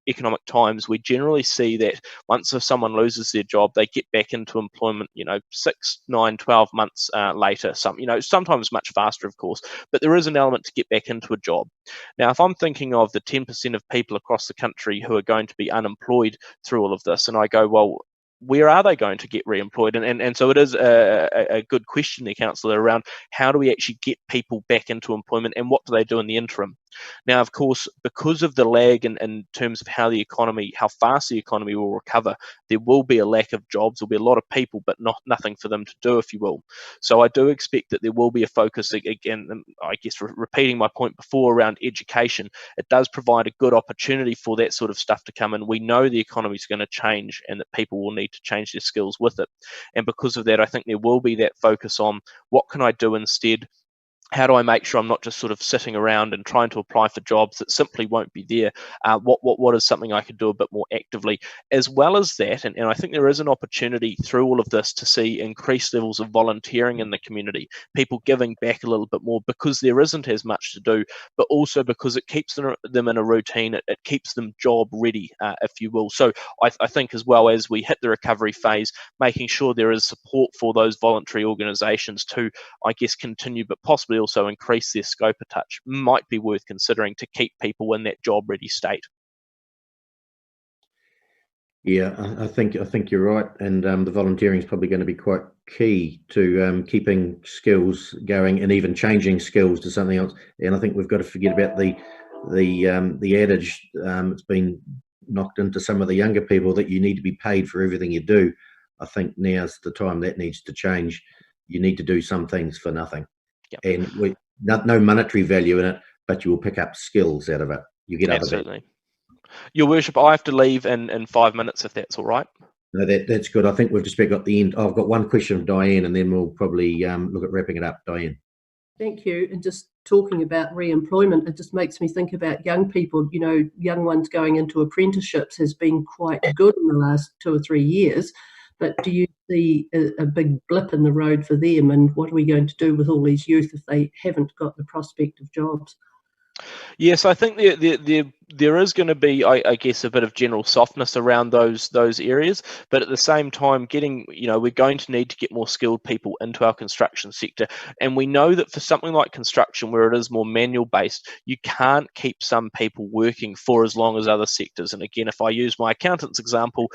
economic times, we generally see that once someone loses their job, they get back into employment, 6, 9, 12 months later, sometimes much faster, of course, but there is an element to get back into a job. Now, if I'm thinking of the 10% of people across the country who are going to be unemployed through all of this, and I go, well, where are they going to get re-employed? And so it is a good question, the councillor, around how do we actually get people back into employment and what do they do in the interim? Now, of course, because of the lag in terms of how fast the economy will recover, there will be a lack of jobs. There'll be a lot of people, but nothing for them to do, if you will. So I do expect that there will be a focus, again, I guess repeating my point before around education. It does provide a good opportunity for that sort of stuff to come in. We know the economy is going to change and that people will need to change their skills with it. And because of that, I think there will be that focus on what can I do instead? How do I make sure I'm not just sort of sitting around and trying to apply for jobs that simply won't be there? What is something I could do a bit more actively? As well as that, and I think there is an opportunity through all of this to see increased levels of volunteering in the community, people giving back a little bit more because there isn't as much to do, but also because it keeps them in a routine, it keeps them job ready, if you will. So I think as well as we hit the recovery phase, making sure there is support for those voluntary organisations to, I guess, continue, but possibly also increase their scope a touch, might be worth considering to keep people in that job ready state. Yeah, I think you're right, and the volunteering is probably going to be quite key to keeping skills going and even changing skills to something else. And I think we've got to forget about the adage it's been knocked into some of the younger people that you need to be paid for everything you do. I think now's the time that needs to change. You need to do some things for nothing. Yep. And no monetary value in it, but you will pick up skills out of it. You get Absolutely. Your Worship, I have to leave in 5 minutes, if that's all right. No, that's good. I think we've just got the end. I've got one question from Diane, and then we'll probably look at wrapping it up. Diane. Thank you. And just talking about re-employment, it just makes me think about young people. Young ones going into apprenticeships has been quite good in the last 2 or 3 years. But do you see a big blip in the road for them? And what are we going to do with all these youth if they haven't got the prospect of jobs? Yes, I think there is going to be, I guess, a bit of general softness around those areas, but at the same time, we're going to need to get more skilled people into our construction sector, and we know that for something like construction, where it is more manual based, you can't keep some people working for as long as other sectors. And again, if I use my accountant's example,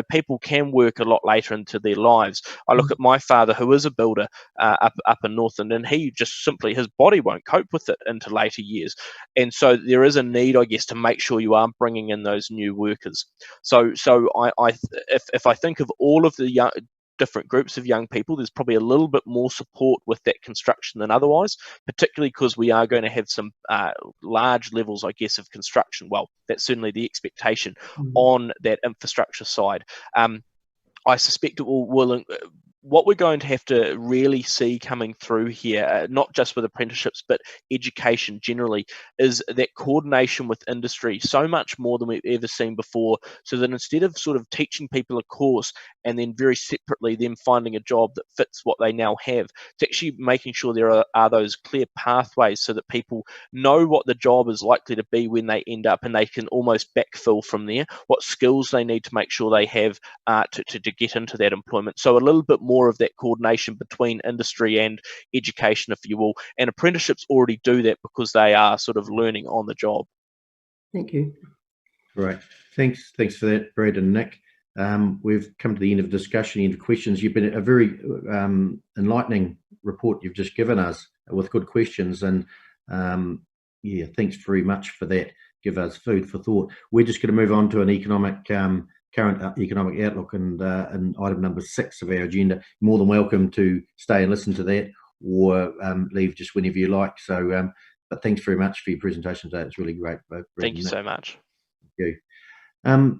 people can work a lot later into their lives. I look at my father, who is a builder up in Northland, and he just simply, his body won't cope with it into later years. And so there is a need, I guess, to make sure you are bringing in those new workers. So if I think of all of the different groups of young people, there's probably a little bit more support with that construction than otherwise, particularly because we are going to have some large levels, I guess, of construction. Well, that's certainly the expectation on that infrastructure side. I suspect it will what we're going to have to really see coming through here, not just with apprenticeships, but education generally, is that coordination with industry so much more than we've ever seen before, so that instead of sort of teaching people a course and then very separately them finding a job that fits what they now have, it's actually making sure there are those clear pathways so that people know what the job is likely to be when they end up, and they can almost backfill from there, what skills they need to make sure they have to get into that employment. So a little bit more of that coordination between industry and education, if you will, and apprenticeships already do that because they are sort of learning on the job. Thank you. Right. Thanks for that, Brad and Nick. We've come to the end of the discussion, end of questions. You've been a very enlightening report you've just given us with good questions, and thanks very much for that. Give us food for thought. We're just going to move on to an current economic outlook and item number 6 of our agenda. You're more than welcome to stay and listen to that, or leave just whenever you like. So, but thanks very much for your presentation today. It's really great. Thank you so much. you.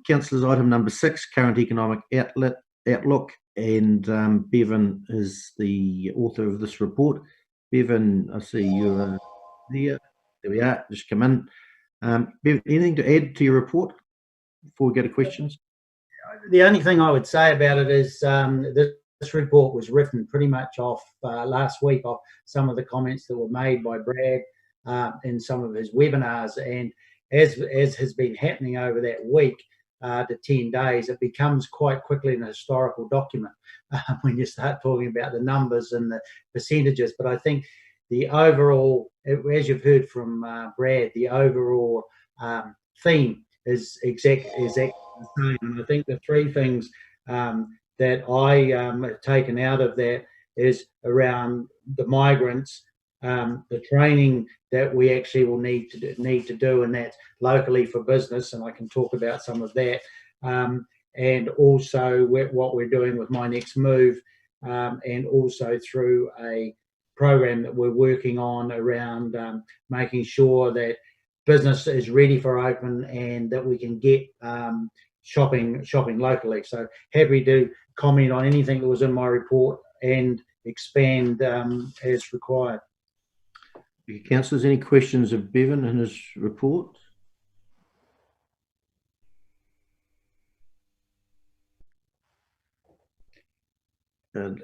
Councillors, item number 6, current economic outlook, and Bevan is the author of this report. Bevan, I see you're there. There we are, just come in. Bevan, anything to add to your report before we go to questions? The only thing I would say about it is this report was written pretty much off last week off some of the comments that were made by Brad in some of his webinars, and as has been happening over that week to 10 days, it becomes quite quickly an historical document when you start talking about the numbers and the percentages. But I think the overall, as you've heard from Brad, the overall theme is exactly the same. And I think the three things that I have taken out of that is around the migrants, the training that we actually will need to do, and that's locally for business, and I can talk about some of that, and also what we're doing with My Next Move, and also through a program that we're working on around making sure that business is ready for open and that we can get shopping locally. So happy to comment on anything that was in my report and expand as required. Councillors, any questions of Bevan and his report?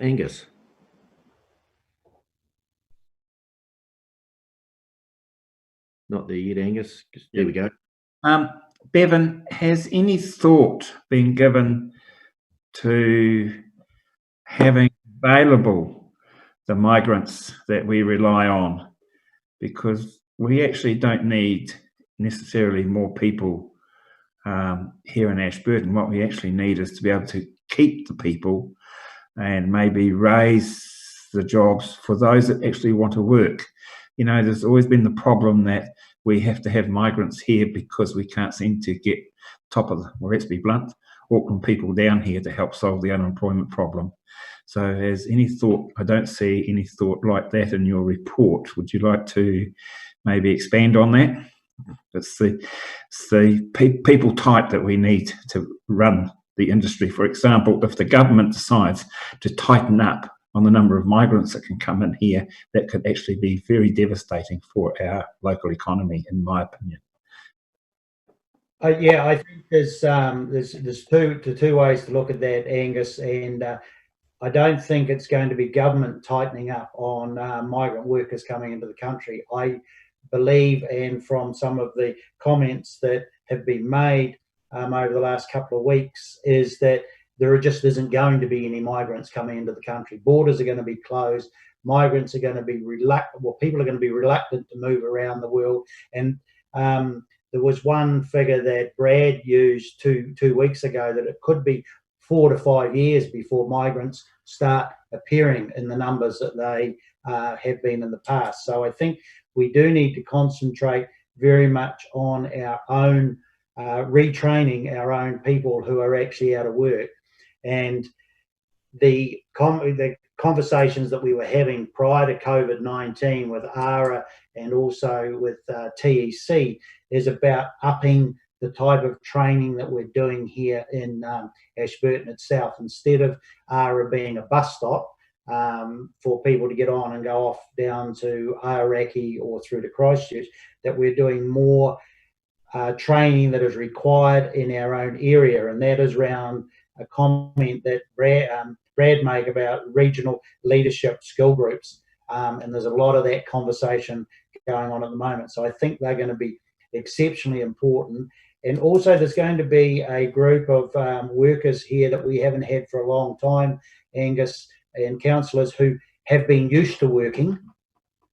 Angus? Not there yet, Angus. There we go. Bevan, has any thought been given to having available the migrants that we rely on? Because we actually don't need necessarily more people here in Ashburton. What we actually need is to be able to keep the people and maybe raise the jobs for those that actually want to work. You know, there's always been the problem that we have to have migrants here because we can't seem to get let's be blunt, Auckland people down here to help solve the unemployment problem. So has any thought, I don't see any thought like that in your report. Would you like to maybe expand on that? It's the people type that we need to run the industry. For example, if the government decides to tighten up on the number of migrants that can come in here, that could actually be very devastating for our local economy, in my opinion. Yeah, I think there's two ways to look at that, Angus, and I don't think it's going to be government tightening up on migrant workers coming into the country. I believe, and from some of the comments that have been made over the last couple of weeks, is that there just isn't going to be any migrants coming into the country. Borders are going to be closed. Migrants are going to be reluctant. Well, people are going to be reluctant to move around the world. And there was one figure that Brad used two weeks ago that it could be 4 to 5 years before migrants start appearing in the numbers that they have been in the past. So I think we do need to concentrate very much on our own retraining our own people who are actually out of work. And the conversations that we were having prior to COVID-19 with ARA and also with TEC is about upping the type of training that we're doing here in Ashburton itself. Instead of ARA being a bus stop for people to get on and go off down to Aoraki or through to Christchurch, that we're doing more training that is required in our own area. And that is around a comment that Brad made about regional leadership skill groups. And there's a lot of that conversation going on at the moment. So I think they're going to be exceptionally important. And also there's going to be a group of workers here that we haven't had for a long time, Angus, and councillors who have been used to working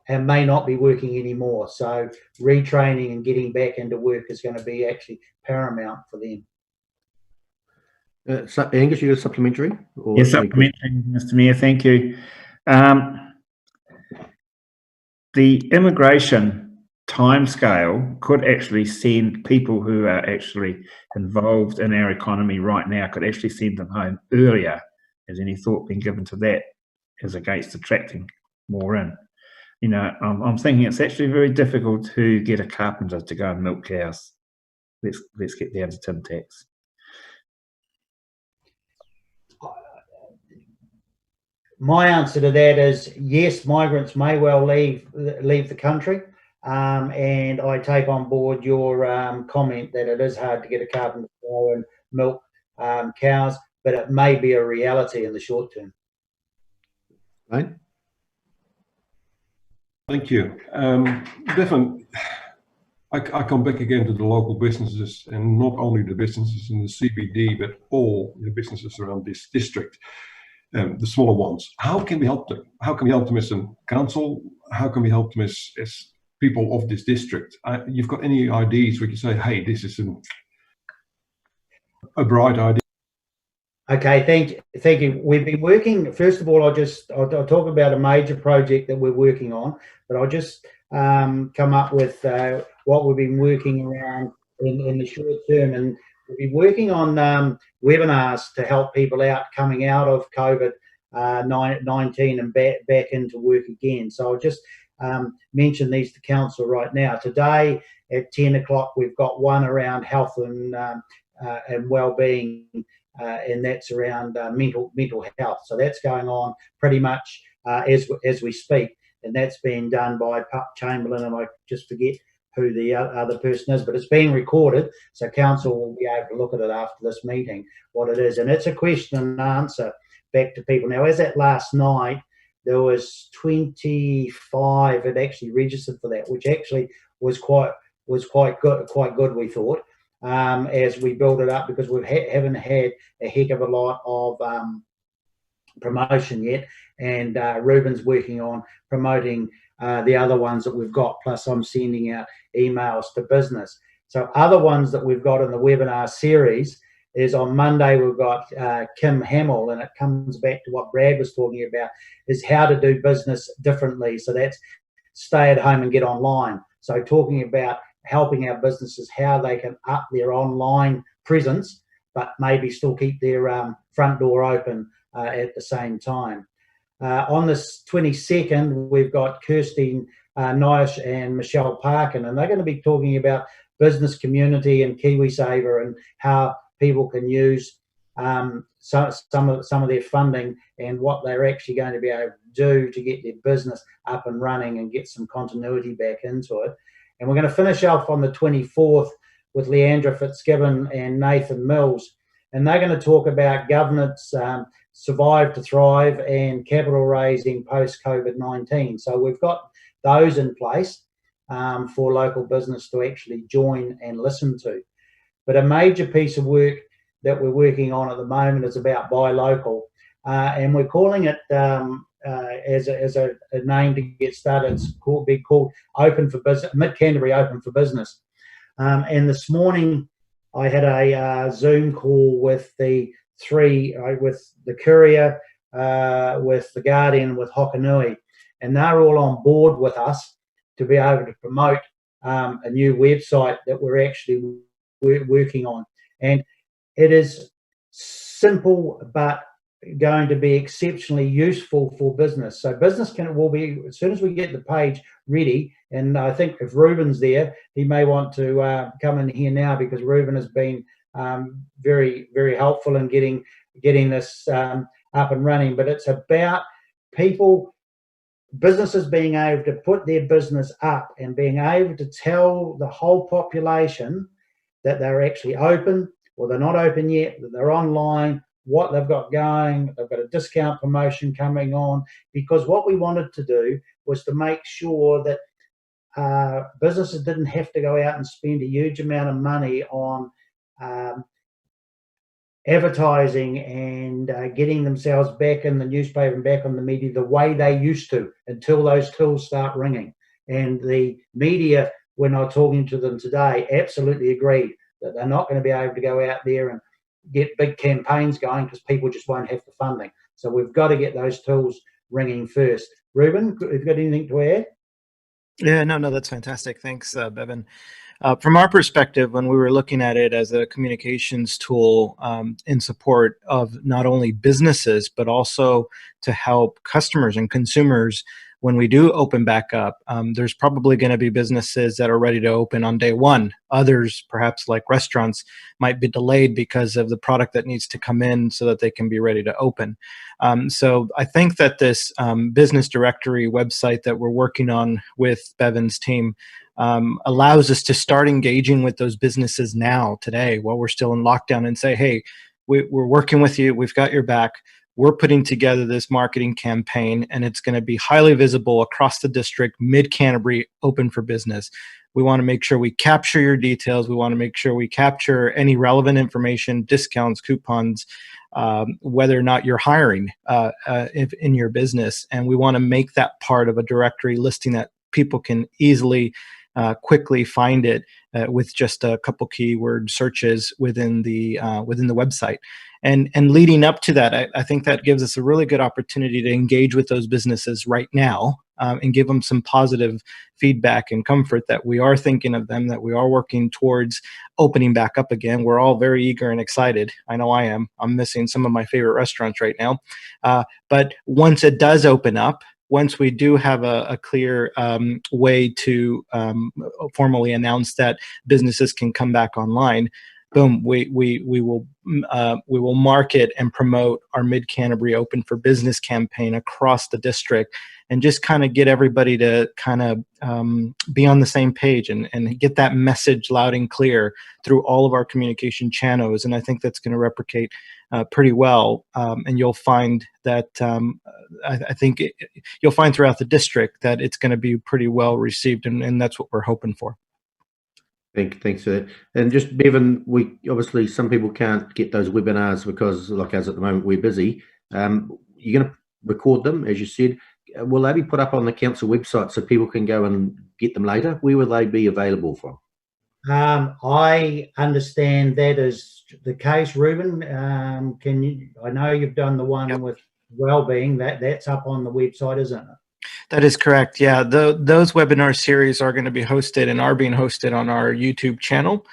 and may not be working anymore. So retraining and getting back into work is going to be actually paramount for them. Angus, you got a supplementary? Yes, supplementary, Mr. Mayor, thank you. The immigration timescale could actually send people who are actually involved in our economy right now, could actually send them home earlier. Has any thought been given to that as against attracting more in? You know, I'm thinking it's actually very difficult to get a carpenter to go and milk cows. let's get down to tin tax. My answer to that is yes, migrants may well leave the country, and I take on board your comment that it is hard to get a carpenter to go and milk cows, but it may be a reality in the short term. Right? Thank you. Bevan, I come back again to the local businesses, and not only the businesses in the CBD, but all the businesses around this district, the smaller ones. How can we help them? How can we help them as a council? How can we help them as people of this district? You've got any ideas where you say, hey, this is a bright idea? Okay, thank you. We've been working. First of all, I'll talk about a major project that we're working on, but I'll just come up with what we've been working around in the short term, and we've been working on webinars to help people out coming out of COVID-19 and back into work again. So I'll just mention these to council right now. Today at 10 o'clock, we've got one around health and well-being. And that's around mental health. So that's going on pretty much as we speak, and that's being done by Pup Chamberlain, and I just forget who the other person is, but it's being recorded, so council will be able to look at it after this meeting, what it is, and it's a question and answer back to people. Now, as at last night, there was 25 had actually registered for that, which actually was quite good, we thought. As we build it up, because we haven't had a heck of a lot of promotion yet, and Ruben's working on promoting the other ones that we've got, plus I'm sending out emails to business. So other ones that we've got in the webinar series is on Monday we've got Kim Hamill, and it comes back to what Brad was talking about, is how to do business differently. So that's stay at home and get online. So talking about helping our businesses how they can up their online presence, but maybe still keep their front door open at the same time. On this 22nd, we've got Kirsty Nyesh and Michelle Parkin, and they're going to be talking about business community and KiwiSaver and how people can use some of their funding and what they're actually going to be able to do to get their business up and running and get some continuity back into it. And we're going to finish off on the 24th with Leandra Fitzgibbon and Nathan Mills. And they're going to talk about governance, survive to thrive, and capital raising post-COVID-19. So we've got those in place for local business to actually join and listen to. But a major piece of work that we're working on at the moment is about buy local. And we're calling it as a name to get started. It's called Open for Business, Mid Canterbury Open for Business. And this morning I had a Zoom call with the three, with the Courier, with the Guardian, with Hokanui, and they're all on board with us to be able to promote a new website that we're actually working on. And it is simple, but going to be exceptionally useful for business. So business will be, as soon as we get the page ready, and I think if Ruben's there, he may want to come in here now, because Ruben has been very, very helpful in getting this up and running. But it's about businesses being able to put their business up and being able to tell the whole population that they're actually open, or they're not open yet, that they're online, what they've got going, they've got a discount promotion coming on, because what we wanted to do was to make sure that businesses didn't have to go out and spend a huge amount of money on advertising and getting themselves back in the newspaper and back on the media the way they used to, until those tools start ringing. And the media, when I was talking to them today, absolutely agreed that they're not going to be able to go out there and get big campaigns going, because people just won't have the funding. So we've got to get those tools ringing first. Ruben, have you got anything to add? Yeah, no, that's fantastic. Thanks, Bevan. From our perspective, when we were looking at it as a communications tool in support of not only businesses, but also to help customers and consumers when we do open back up, there's probably going to be businesses that are ready to open on day one. Others, perhaps like restaurants, might be delayed because of the product that needs to come in so that they can be ready to open. So I think that this business directory website that we're working on with Bevan's team allows us to start engaging with those businesses now, today, while we're still in lockdown, and say, hey, we're working with you. We've got your back. We're putting together this marketing campaign, and it's going to be highly visible across the district, mid-Canterbury, open for business. We want to make sure we capture your details. We want to make sure we capture any relevant information, discounts, coupons, whether or not you're hiring in your business. And we want to make that part of a directory listing that people can easily, quickly find it with just a couple keyword searches within the website. And leading up to that, I think that gives us a really good opportunity to engage with those businesses right now and give them some positive feedback and comfort that we are thinking of them, that we are working towards opening back up again. We're all very eager and excited. I know I am. I'm missing some of my favorite restaurants right now. But once it does open up, once we do have a clear way to formally announce that businesses can come back online, boom, we will market and promote our Mid-Canterbury Open for Business campaign across the district, and just kind of get everybody to kind of be on the same page and get that message loud and clear through all of our communication channels. And I think that's going to replicate pretty well. And you'll find that I think you'll find throughout the district that it's going to be pretty well received, and that's what we're hoping for. Thanks for that. And just Bevan, we obviously, some people can't get those webinars because, like us at the moment, we're busy. You're going to record them, as you said. Will they be put up on the council website so people can go and get them later? Where will they be available from? I understand that is the case, Ruben. Can you? I know you've done the one with wellbeing. That's up on the website, isn't it? That is correct. Yeah, those webinar series are going to be hosted and are being hosted on our YouTube channel.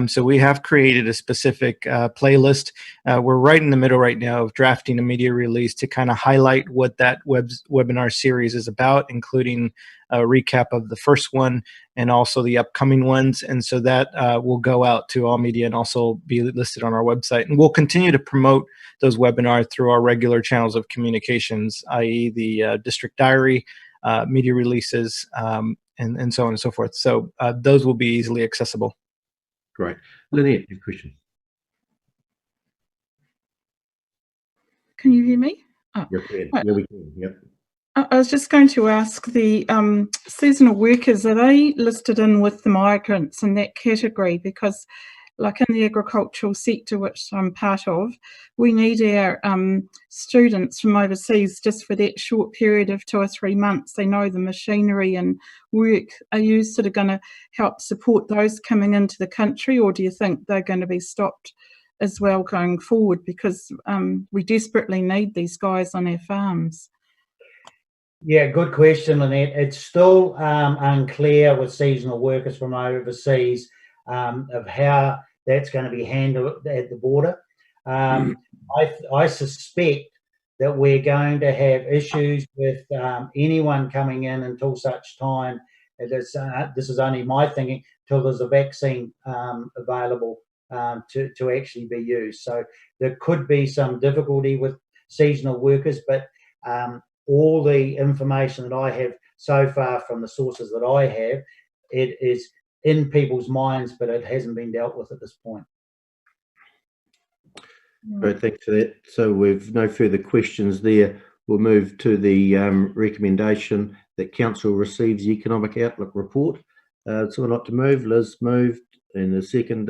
So we have created a specific playlist. We're right in the middle right now of drafting a media release to kind of highlight what that webinar series is about, including a recap of the first one and also the upcoming ones. And so that will go out to all media and also be listed on our website. And we'll continue to promote those webinars through our regular channels of communications, i.e. the district diary, media releases, and so on and so forth. So those will be easily accessible. Great. Lynette, your question. Can you hear me? Oh. Yeah, we can. Yep. I was just going to ask, the seasonal workers, are they listed in with the migrants in that category? Because like in the agricultural sector, which I'm part of, we need our students from overseas just for that short period of 2 or 3 months. They know the machinery and work. Are you sort of going to help support those coming into the country, or do you think they're going to be stopped as well going forward? Because we desperately need these guys on our farms. Yeah, good question, Lynette. It's still unclear with seasonal workers from overseas of how that's going to be handled at the border. I suspect that we're going to have issues with anyone coming in until such time. This is only my thinking, till there's a vaccine available to actually be used. So there could be some difficulty with seasonal workers, but all the information that I have so far from the sources that I have, it is in people's minds, but it hasn't been dealt with at this point. Great, thanks for that. So we've no further questions there. We'll move to the recommendation that council receives the economic outlook report. Someone like to move? Liz moved, and the second,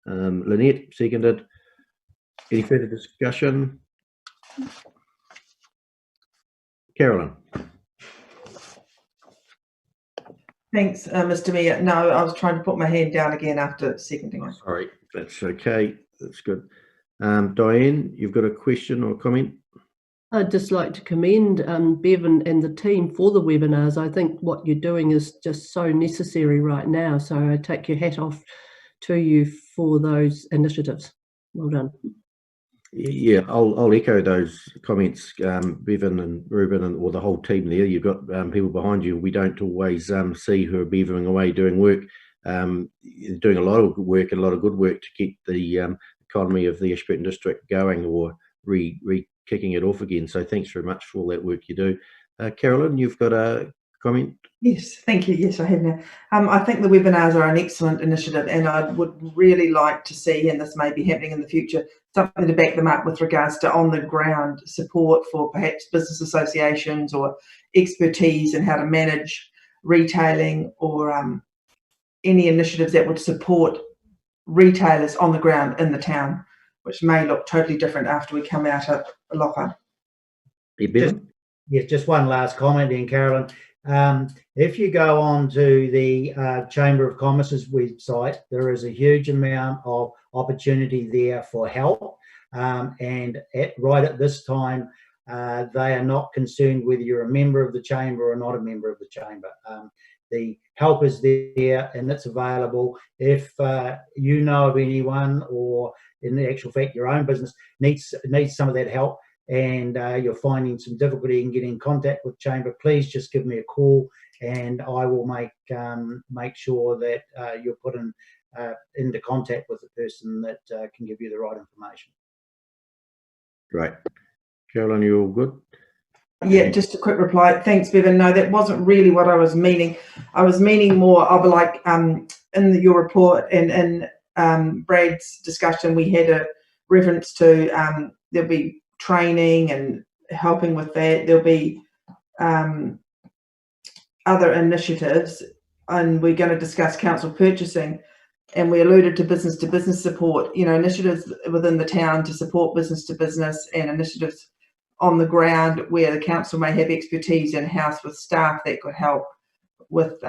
Lynette seconded. Any further discussion? Carolyn. Thanks, Mr. Mayor. No, I was trying to put my hand down again after seconding it. Sorry, that's okay. That's good. Diane, you've got a question or comment? I'd just like to commend Bevan and the team for the webinars. I think what you're doing is just so necessary right now. So I take your hat off to you for those initiatives. Well done. Yeah, I'll echo those comments, Bevan and Ruben, and or the whole team there. You've got people behind you. We don't always see who are beavering away doing work, doing a lot of good work and a lot of good work to keep the economy of the Ashburton district going or kicking it off again. So thanks very much for all that work you do. Carolyn, you've got a comment? Yes, thank you. Yes, I have now. I think the webinars are an excellent initiative, and I would really like to see, and this may be happening in the future, something to back them up with regards to on-the-ground support for perhaps business associations or expertise in how to manage retailing, or any initiatives that would support retailers on the ground in the town, which may look totally different after we come out of lockup. Just one last comment then, Carolyn. If you go on to the Chamber of Commerce's website, there is a huge amount of opportunity there for help. And right at this time, they are not concerned whether you're a member of the Chamber or not a member of the Chamber. The help is there and it's available. If you know of anyone, or in the actual fact your own business needs some of that help, and you're finding some difficulty in getting in contact with Chamber, please just give me a call, and I will make sure that you're put into contact with the person that can give you the right information. Great. Carolyn, you all good? Yeah, just a quick reply. Thanks, Bevan. No, that wasn't really what I was meaning. I was meaning more of like in your report and in Brad's discussion, we had a reference to there'll be training and helping with that. There'll be other initiatives, and we're going to discuss council purchasing, and we alluded to business support, initiatives within the town to support business to business, and initiatives on the ground where the council may have expertise in-house with staff that could help with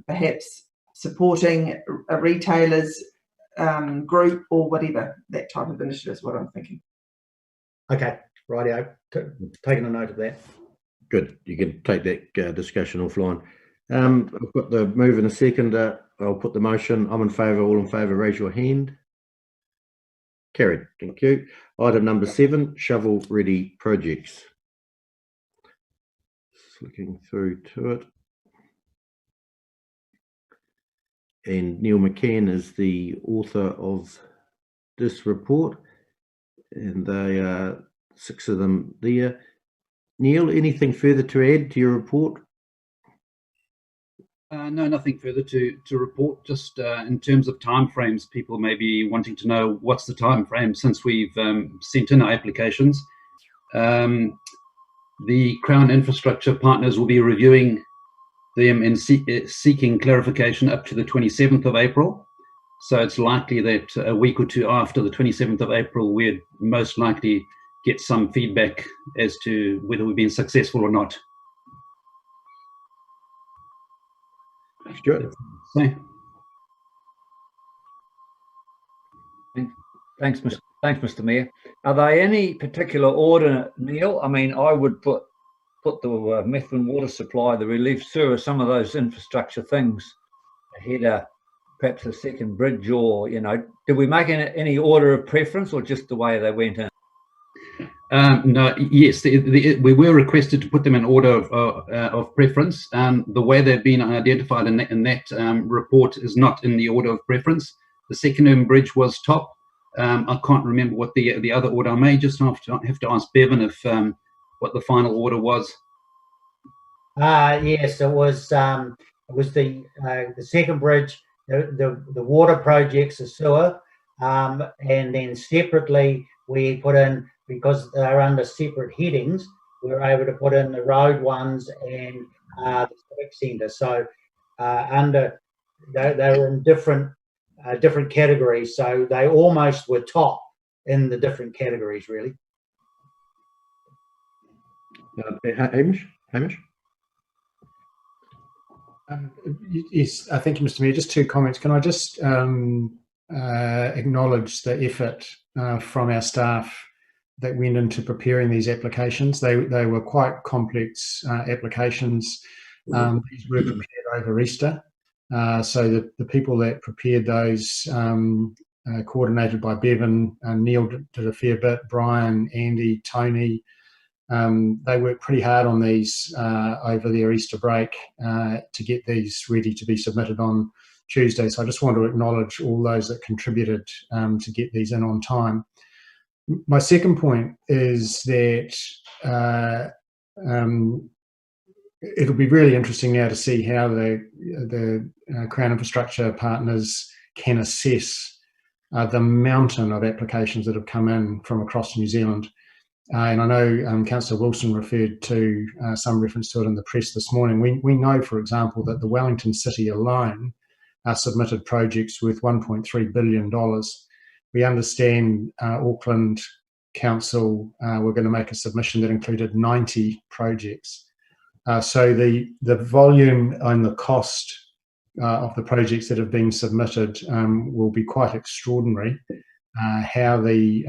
perhaps supporting a retailer's group or whatever. That type of initiative is what I'm thinking. Okay, rightio. Taking a note of that. Good. You can take that discussion offline. I've got the move in a second. I'll put the motion. I'm in favour. All in favour, raise your hand. Carried. Thank you. Item number 7, shovel-ready projects. Just looking through to it. And Neil McCann is the author of this report, and they are 6 of them there. Neil, anything further to add to your report? No, nothing further to report. Just in terms of timeframes, people may be wanting to know what's the time frame since we've sent in our applications. The Crown Infrastructure Partners will be reviewing them and seeking clarification up to the 27th of April. So it's likely that a week or two after the 27th of April, we'd most likely get some feedback as to whether we've been successful or not. Stuart. Thanks, Mr. Mayor. Are they any particular order, Neil? I mean, I would put the Methven water supply, the relief sewer, some of those infrastructure things ahead of perhaps a second bridge, or, did we make any order of preference, or just the way they went in? No, yes, we were requested to put them in order of preference. The way they've been identified in that report is not in the order of preference. The second bridge was top. I can't remember what the other order. I may just have to ask Bevan if what the final order was. Yes, it was the second bridge, the water projects, the sewer, and then separately we put in, because they're under separate headings, we were able to put in the road ones and the civic centre. So they were in different categories, so they almost were top in the different categories, really. Hamish? Yes, thank you, Mr. Mayor. Just 2 comments. Can I just acknowledge the effort from our staff that went into preparing these applications. They were quite complex applications. These were prepared over Easter. So the people that prepared those coordinated by Bevan, and Neil did a fair bit, Brian, Andy, Tony. They worked pretty hard on these over their Easter break to get these ready to be submitted on Tuesday. So I just want to acknowledge all those that contributed to get these in on time. My second point is that it'll be really interesting now to see how the Crown Infrastructure partners can assess the mountain of applications that have come in from across New Zealand. And I know Councillor Wilson referred to some reference to it in the press this morning. We know, for example, that the Wellington City alone submitted projects worth $1.3 billion. We understand Auckland Council were going to make a submission that included 90 projects. So the volume and the cost of the projects that have been submitted will be quite extraordinary. How the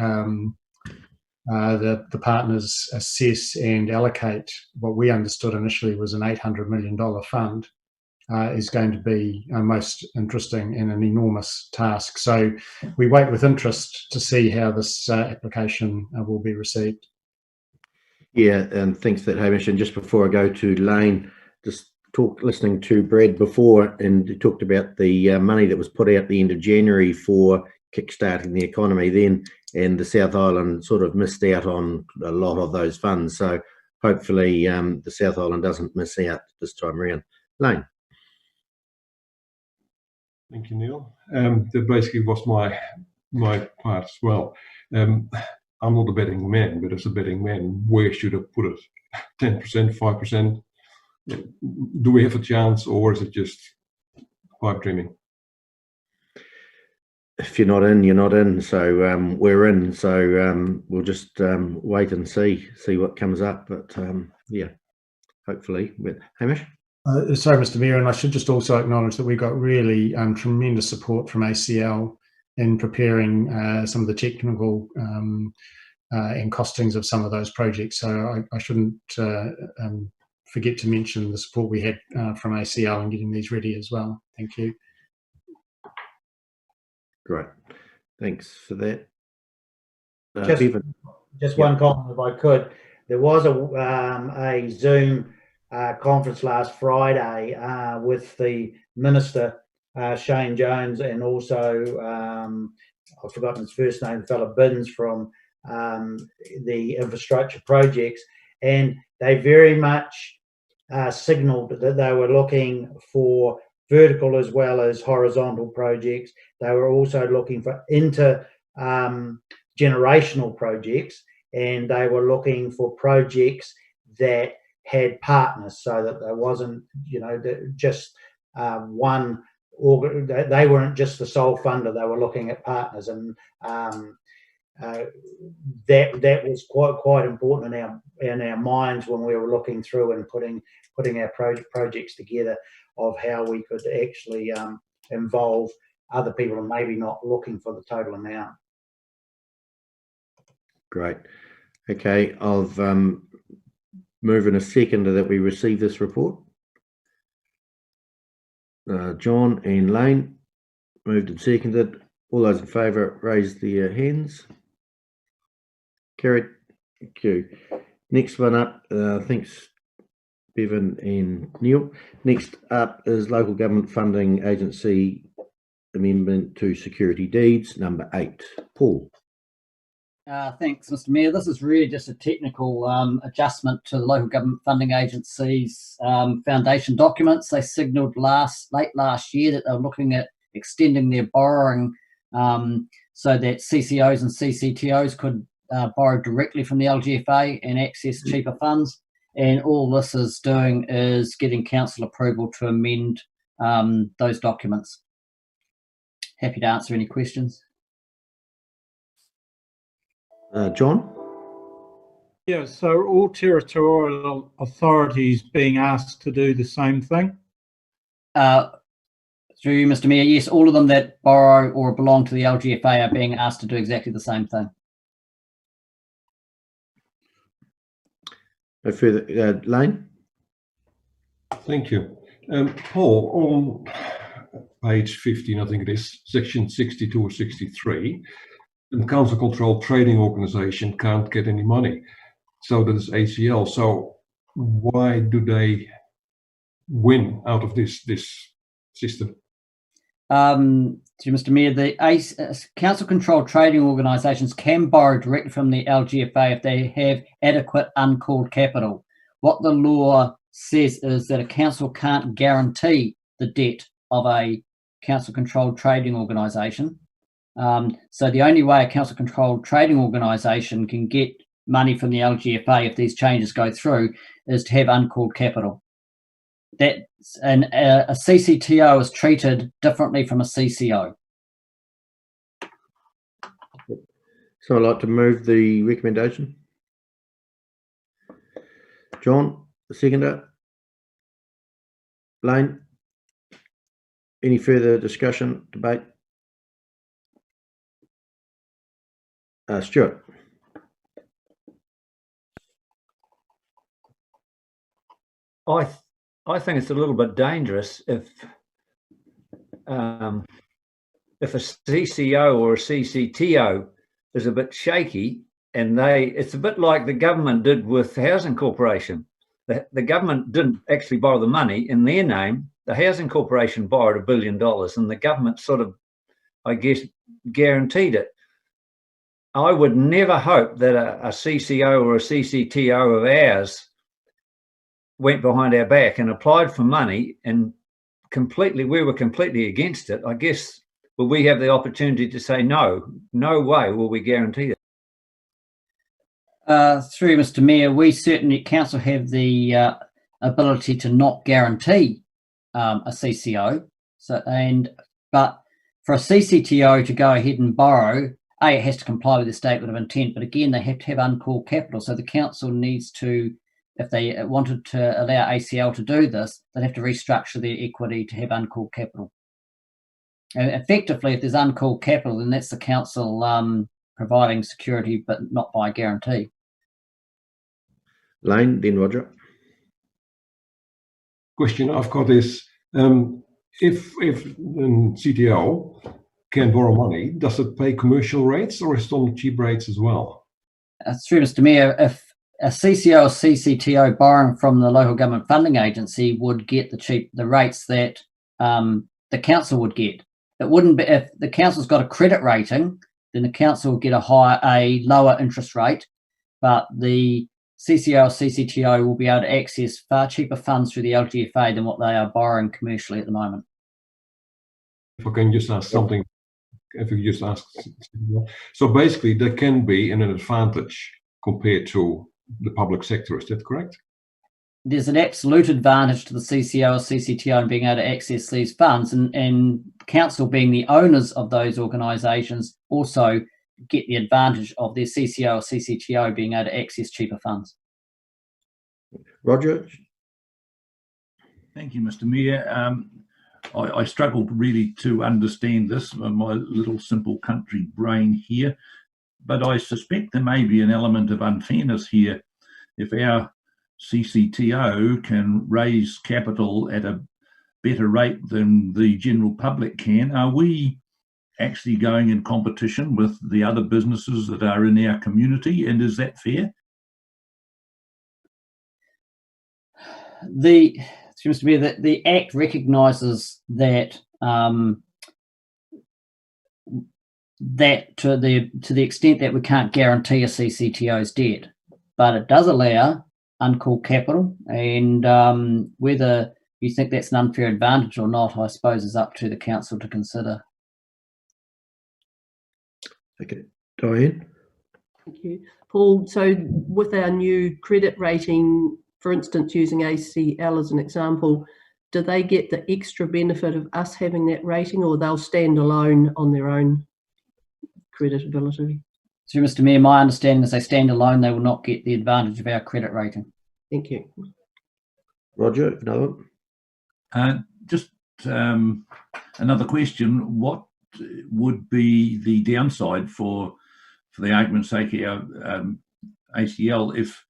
partners assess and allocate what we understood initially was an $800 million fund is going to be most interesting and an enormous task. So we wait with interest to see how this application will be received. Yeah, and thanks for that, Hamish. And just before I go to Lane, just listening to Brad before, and he talked about the money that was put out at the end of January for kickstarting the economy then, and the South Island sort of missed out on a lot of those funds. So hopefully the South Island doesn't miss out this time around. Lane. Thank you, Neil. That basically was my part as well. I'm not a betting man, but as a betting man, where should I put it? 10%, 5%? Do we have a chance, or is it just pipe dreaming? If you're not in, you're not in. So we're in. So we'll just wait and see what comes up. But yeah, hopefully. But Hamish? Sorry, Mr. Mayor, and I should just also acknowledge that we got really tremendous support from ACL in preparing some of the technical and costings of some of those projects. So I shouldn't forget to mention the support we had from ACL in getting these ready as well. Thank you. Great. Thanks for that. Just one comment, if I could. There was a Zoom conference last Friday with the Minister, Shane Jones, and also, I've forgotten his first name, the fellow Binns from the infrastructure projects, and they very much signalled that they were looking for vertical as well as horizontal projects. They were also looking for generational projects, and they were looking for projects that had partners, so that there wasn't, just one. They weren't just the sole funder. They were looking at partners, and that was quite important in our minds when we were looking through and putting our projects together, of how we could actually involve other people and maybe not looking for the total amount. Great. Okay, I'll move in a second that we receive this report. John and Lane, moved and seconded. All those in favour, raise their hands. Carried. Thank you. Next one up, thanks Bevan and Neil. Next up is Local Government Funding Agency Amendment to Security Deeds, number 8. Paul. Thanks, Mr. Mayor. This is really just a technical adjustment to the Local Government Funding Agency's foundation documents. They signalled late last year that they were looking at extending their borrowing so that CCOs and CCTOs could borrow directly from the LGFA and access cheaper funds. And all this is doing is getting council approval to amend those documents. Happy to answer any questions. John? Yeah, so are all territorial authorities being asked to do the same thing? Through you, Mr. Mayor, yes, all of them that borrow or belong to the LGFA are being asked to do exactly the same thing. No further. Lane? Thank you. Paul, page 15, I think it is, section 62 or 63, and council controlled trading organisation can't get any money. So that is ACL. So why do they win out of this system? To Mr. Mayor, the council-controlled trading organisations can borrow directly from the LGFA if they have adequate uncalled capital. What the law says is that a council can't guarantee the debt of a council-controlled trading organisation. So the only way a council-controlled trading organisation can get money from the LGFA if these changes go through is to have uncalled capital. A CCTO is treated differently from a CCO. So I'd like to move the recommendation. John, the seconder. Lane. Any further discussion, debate? Stuart. I think it's a little bit dangerous if a CCO or a CCTO is a bit shaky, and it's a bit like the government did with the Housing Corporation. The government didn't actually borrow the money in their name. The Housing Corporation borrowed $1 billion, and the government sort of, I guess, guaranteed it. I would never hope that a CCO or a CCTO of ours went behind our back and applied for money, and we were completely against it. I guess, will we have the opportunity to say no way will we guarantee it? Through Mr. Mayor, we certainly, council, have the ability to not guarantee a CCO. But for a CCTO to go ahead and borrow, it has to comply with the statement of intent. But again, they have to have uncalled capital. So the council needs to, if they wanted to allow ACL to do this, they'd have to restructure their equity to have uncalled capital. And effectively, if there's uncalled capital, then that's the council providing security, but not by guarantee. Lane, then Roger. Question I've got is, if CTO can borrow money, does it pay commercial rates or is it on cheap rates as well? Through Mr. Mayor, if a CCO or CCTO borrowing from the local government funding agency would get the rates that the council would get. It wouldn't be, if the council's got a credit rating, then the council will get a lower interest rate, but the CCO or CCTO will be able to access far cheaper funds through the LGFA than what they are borrowing commercially at the moment. If I can just ask something, so basically there can be an advantage compared to the public sector, is that correct? There's an absolute advantage to the CCO or CCTO in being able to access these funds, and council, being the owners of those organisations, also get the advantage of their CCO or CCTO being able to access cheaper funds. Roger. Thank you, Mr. Mayor. I struggled really to understand this, my little simple country brain here, but I suspect there may be an element of unfairness here. If our CCTO can raise capital at a better rate than the general public can, are we actually going in competition with the other businesses that are in our community, and is that fair? Mr. Mayor, the Act recognises that that to the extent that we can't guarantee a CCTO's debt, but it does allow uncalled capital, and whether you think that's an unfair advantage or not, I suppose, is up to the council to consider. Okay, Diane. Thank you, Paul. So with our new credit rating, for instance, using ACL as an example, do they get the extra benefit of us having that rating, or they'll stand alone on their own creditability? So, Mr. Mayor, my understanding is they stand alone, they will not get the advantage of our credit rating. Thank you. Roger, another one? Just another question. What would be the downside for the argument's sake here, ACL, if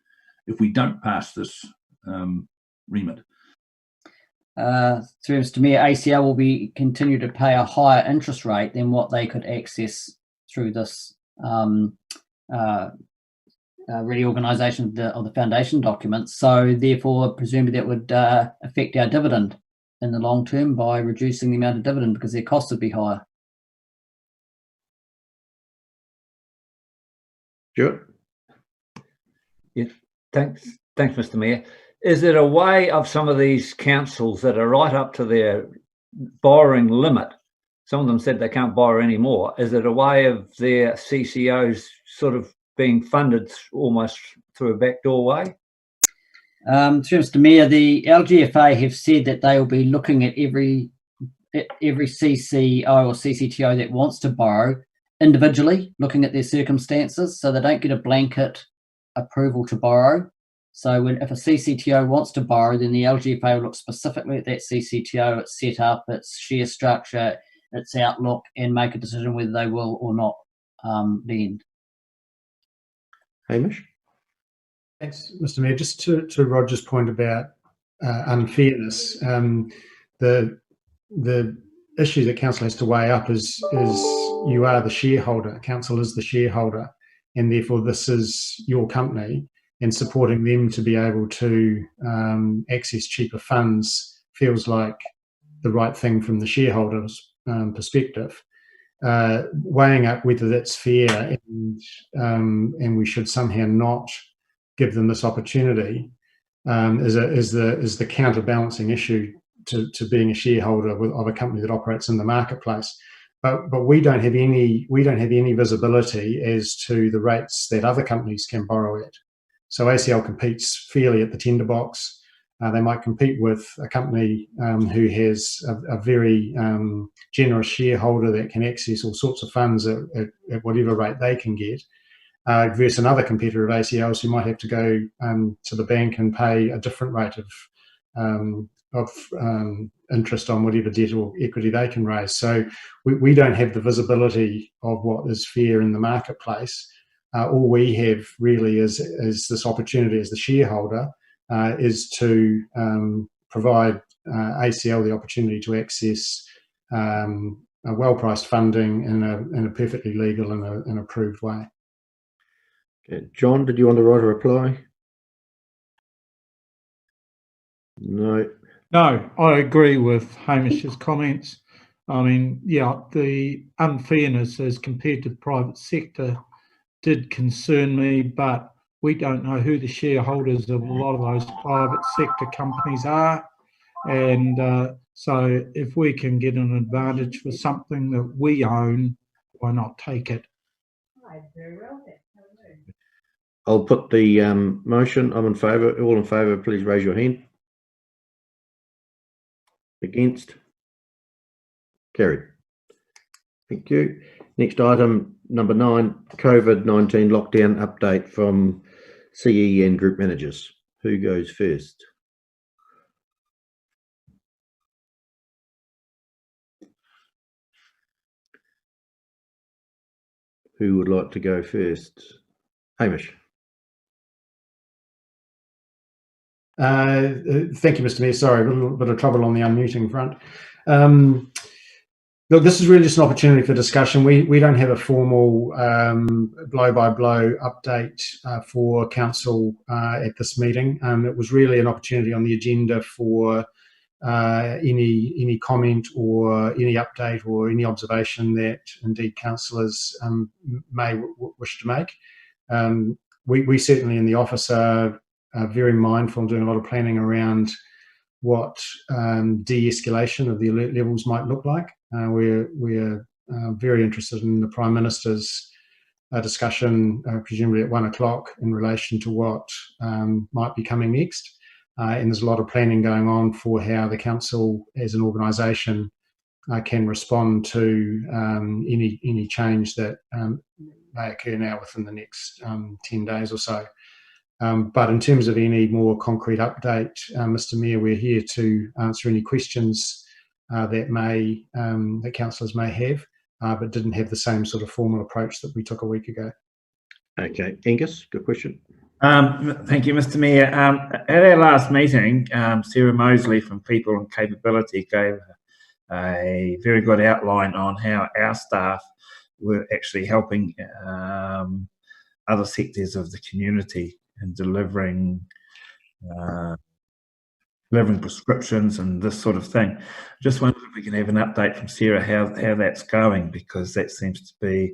we don't pass this remit? through Mr. Mayor, ACL will be continue to pay a higher interest rate than what they could access through this reorganisation of the foundation documents. So therefore, presumably that would affect our dividend in the long term by reducing the amount of dividend because their costs would be higher. Stuart? Yeah, thanks, Mr. Mayor. Is there a way of some of these councils that are right up to their borrowing limit? Some of them said they can't borrow anymore. Is it a way of their CCOs sort of being funded almost through a backdoor way? Through Mr. Mayor, the LGFA have said that they will be looking at every CCO or CCTO that wants to borrow individually, looking at their circumstances, so they don't get a blanket approval to borrow. So if a CCTO wants to borrow, then the LGFA will look specifically at that CCTO, its setup, its share structure, its outlook, and make a decision whether they will or not lend. Hamish? Thanks, Mr. Mayor. Just to Roger's point about unfairness, the issue that council has to weigh up is you are the shareholder. Council is the shareholder, and therefore this is your company, and supporting them to be able to access cheaper funds feels like the right thing from the shareholders' perspective. Weighing up whether that's fair and we should somehow not give them this opportunity is the counterbalancing issue to being a shareholder of a company that operates in the marketplace. But we don't have any visibility as to the rates that other companies can borrow at. So ACL competes fairly at the tender box. They might compete with a company who has a very generous shareholder that can access all sorts of funds at whatever rate they can get, versus another competitor of ACL's who might have to go to the bank and pay a different rate of interest on whatever debt or equity they can raise. So we don't have the visibility of what is fair in the marketplace. All we have really is this opportunity as the shareholder is to provide ACL the opportunity to access a well-priced funding in a perfectly legal and approved way. Okay. John, did you want to write a reply? No. No, I agree with Hamish's comments. I mean, yeah, the unfairness as compared to the private sector did concern me, but we don't know who the shareholders of a lot of those private sector companies are. And so if we can get an advantage for something that we own, why not take it? I'll put the motion. I'm in favour. All in favour, please raise your hand. Against? Carried. Thank you. Next item, number 9, COVID-19 lockdown update from CE and group managers. Who goes first? Who would like to go first? Hamish. Thank you, Mr. Mayor. Sorry, a little bit of trouble on the unmuting front. Look, this is really just an opportunity for discussion. We don't have a formal blow-by-blow update for council at this meeting. It was really an opportunity on the agenda for any comment or any update or any observation that indeed councillors may wish to make. We certainly in the office are very mindful and doing a lot of planning around what de-escalation of the alert levels might look like. We're very interested in the Prime Minister's discussion, presumably at 1 o'clock, in relation to what might be coming next. And there's a lot of planning going on for how the council as an organisation can respond to any change that may occur now within the next 10 days or so. But in terms of any more concrete update, Mr. Mayor, we're here to answer any questions that councillors may have, but didn't have the same sort of formal approach that we took a week ago. Okay, Angus, good question. Thank you, Mr. Mayor. At our last meeting, Sarah Mosley from People and Capability gave a very good outline on how our staff were actually helping other sectors of the community in delivering prescriptions and this sort of thing. Just wondered if we can have an update from Sarah how that's going, because that seems to be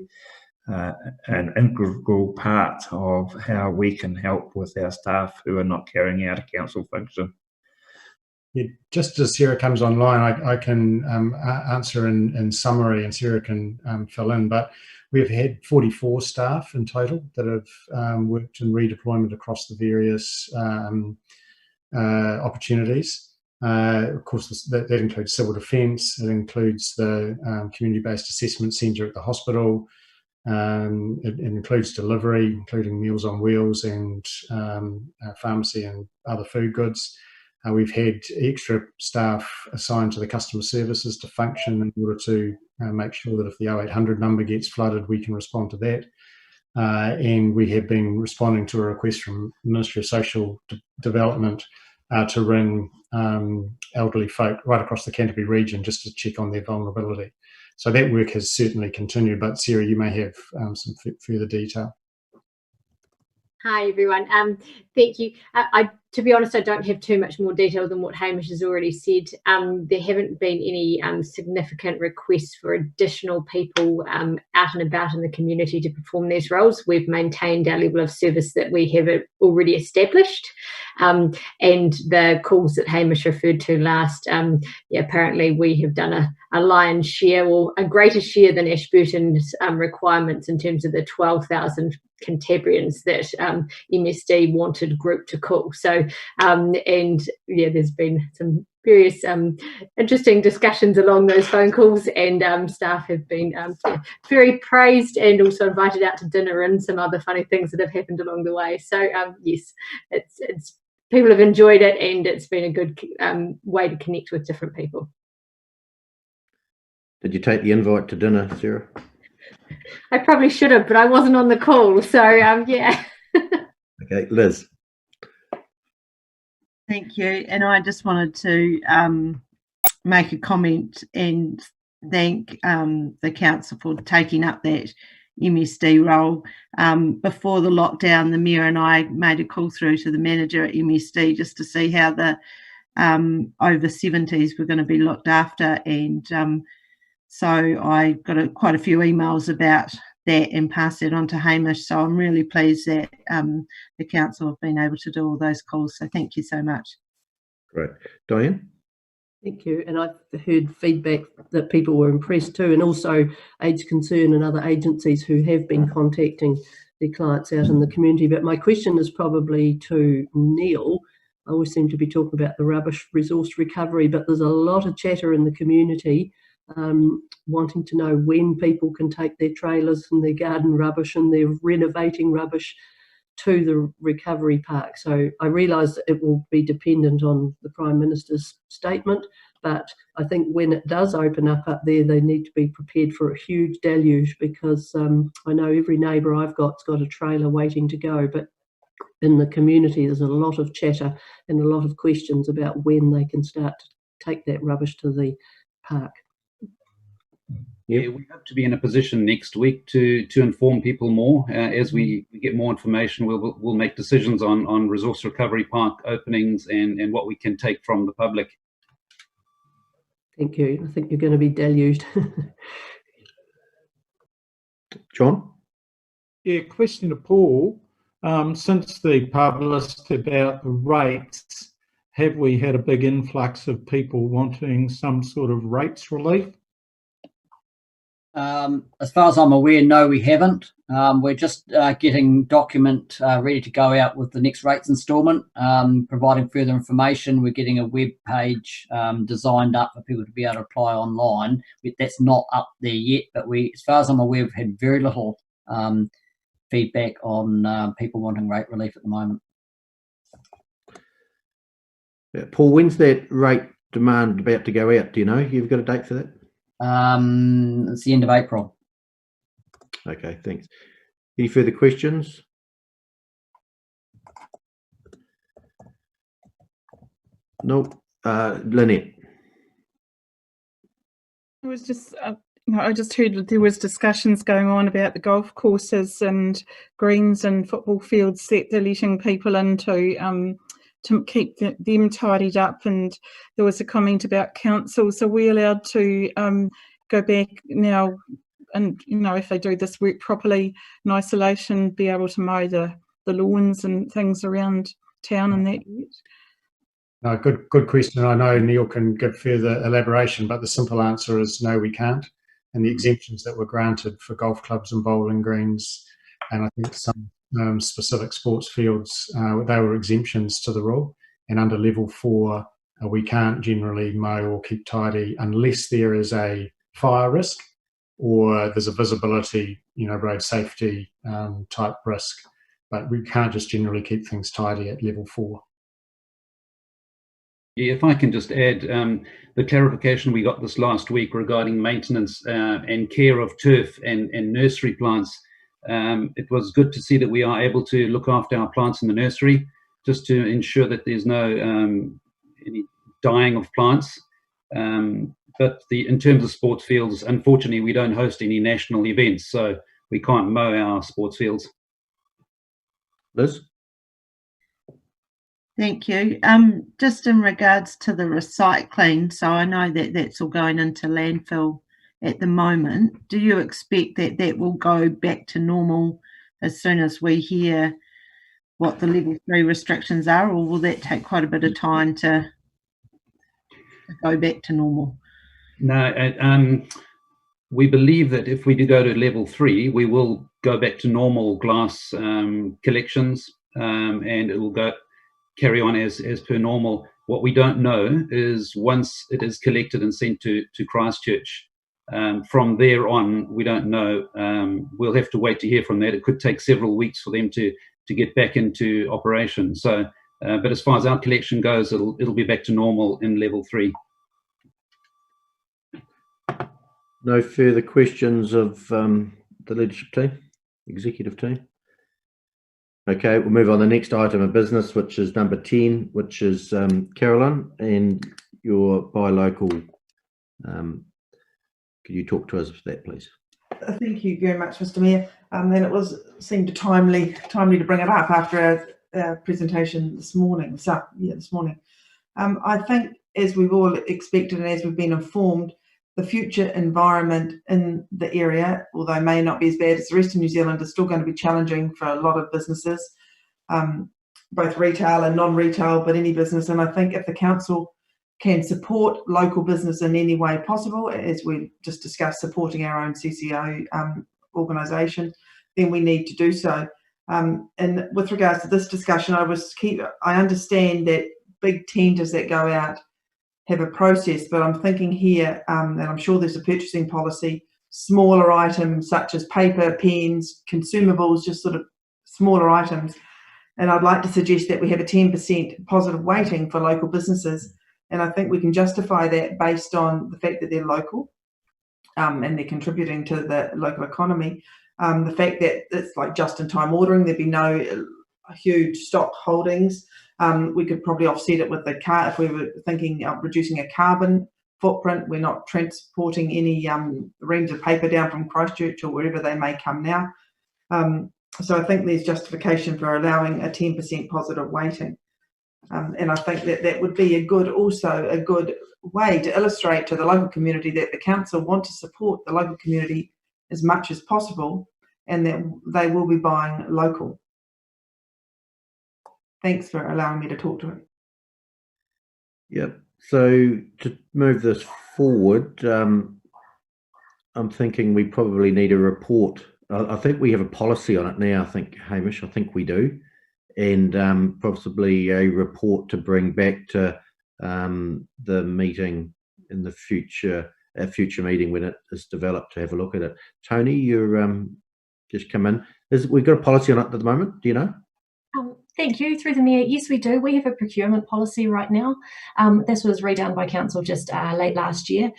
an integral part of how we can help with our staff who are not carrying out a council function. Yeah, just as Sarah comes online, I can answer in summary, and Sarah can fill in. But we've had 44 staff in total that have worked in redeployment across the various opportunities. Of course, that includes civil defence. It includes the community-based assessment centre at the hospital. It includes delivery, including Meals on Wheels and pharmacy and other food goods. We've had extra staff assigned to the customer services to function in order to make sure that if the 0800 number gets flooded, we can respond to that. And we have been responding to a request from the Ministry of Social Development to ring elderly folk right across the Canterbury region just to check on their vulnerability. So that work has certainly continued, but Sarah, you may have some further detail. Hi everyone. Thank you. To be honest, I don't have too much more detail than what Hamish has already said. There haven't been any significant requests for additional people out and about in the community to perform these roles. We've maintained our level of service that we have already established. And the calls that Hamish referred to last, apparently we have done a lion's share, or a greater share than Ashburton's requirements in terms of the 12,000 Cantabrians that MSD wanted group to call. So, there's been some various interesting discussions along those phone calls, and staff have been very praised and also invited out to dinner and some other funny things that have happened along the way. So yes, it's people have enjoyed it, and it's been a good way to connect with different people. Did you take the invite to dinner, Sarah? I probably should have, but I wasn't on the call, so yeah. Okay, Liz. Thank you. And I just wanted to make a comment and thank the council for taking up that MSD role. Before the lockdown, the Mayor and I made a call through to the manager at MSD just to see how the over 70s were going to be looked after, and so I got quite a few emails about that and passed it on to Hamish. So I'm really pleased that the council have been able to do all those calls. So thank you so much. Great. Diane? Thank you. And I've heard feedback that people were impressed too, and also Age Concern and other agencies who have been contacting their clients out in the community. But my question is probably to Neil. I always seem to be talking about the rubbish resource recovery, but there's a lot of chatter in the community wanting to know when people can take their trailers and their garden rubbish and their renovating rubbish to the recovery park. So I realise it will be dependent on the Prime Minister's statement, but I think when it does open up there, they need to be prepared for a huge deluge, because I know every neighbour I've got's got a trailer waiting to go, but in the community there's a lot of chatter and a lot of questions about when they can start to take that rubbish to the park. Yeah, we hope to be in a position next week to inform people more. As we get more information, we'll make decisions on resource recovery park openings and what we can take from the public. Thank you. I think you're going to be deluged. John? Yeah, question to Paul. Since the publicity about the rates, have we had a big influx of people wanting some sort of rates relief? As far as I'm aware, no, we haven't. We're just getting document ready to go out with the next rates instalment, providing further information. We're getting a web page designed up for people to be able to apply online. That's not up there yet, but as far as I'm aware, we've had very little feedback on people wanting rate relief at the moment. Paul, when's that rate demand about to go out? Do you know? You've got a date for that? It's the end of April. Okay, thanks. Any further questions? No. Lynette. I was just, I just heard that there was discussions going on about the golf courses and greens and football fields that they're letting people into to keep them tidied up. And there was a comment about councils. Are we allowed to go back now and, if they do this work properly in isolation, be able to mow the lawns and things around town and that yet? No, good question. I know Neil can give further elaboration, but the simple answer is no, we can't. And the exemptions that were granted for golf clubs and bowling greens, and I think some specific sports fields, they were exemptions to the rule. And under level 4, we can't generally mow or keep tidy unless there is a fire risk or there's a visibility, road safety type risk. But we can't just generally keep things tidy at level 4. Yeah, if I can just add, the clarification we got this last week regarding maintenance and care of turf and nursery plants, it was good to see that we are able to look after our plants in the nursery, just to ensure that there's no any dying of plants. But in terms of sports fields, unfortunately, we don't host any national events, so we can't mow our sports fields. Liz? Thank you. Just in regards to the recycling, so I know that that's all going into landfill at the moment. Do you expect that that will go back to normal as soon as we hear what the level 3 restrictions are, or will that take quite a bit of time to go back to normal? No, we believe that if we do go to level 3, we will go back to normal glass collections, and it will carry on as per normal. What we don't know is once it is collected and sent to Christchurch, from there on, we don't know. We'll have to wait to hear from that. It could take several weeks for them to get back into operation. So, but as far as our collection goes, it'll be back to normal in level 3. No further questions of the leadership team, executive team? Okay, we'll move on to the next item of business, which is number 10, which is Carolyn, and your buy local. Could you talk to us for that, please? Thank you very much, Mr. Mayor. And it seemed timely to bring it up after our presentation this morning. So, yeah, this morning. I think, as we've all expected and as we've been informed, the future environment in the area, although may not be as bad as the rest of New Zealand, is still going to be challenging for a lot of businesses, both retail and non-retail, but any business. And I think if the council can support local business in any way possible, as we just discussed, supporting our own CCO organisation, then we need to do so. And with regards to this discussion, I understand that big tenders that go out have a process, but I'm thinking here, and I'm sure there's a purchasing policy, smaller items such as paper, pens, consumables, just sort of smaller items. And I'd like to suggest that we have a 10% positive weighting for local businesses. And I think we can justify that based on the fact that they're local and they're contributing to the local economy. The fact that it's like just-in-time ordering, there'd be no huge stock holdings. We could probably offset it with the car if we were thinking of reducing a carbon footprint. We're not transporting any reams of paper down from Christchurch or wherever they may come now. So I think there's justification for allowing a 10% positive weighting. And I think that would be a good way to illustrate to the local community that the council want to support the local community as much as possible and that they will be buying local. Thanks for allowing me to talk to it. Yep. So to move this forward, I'm thinking we probably need a report. I think we have a policy on it now, I think, Hamish, I think we do. And possibly a report to bring back to the meeting in the future, a future meeting when it is developed, to have a look at it. Tony, you're just come in. We've got a policy on it at the moment, do you know? Thank you. Through the Mayor, yes, we do. We have a procurement policy right now. This was redone by Council just late last year.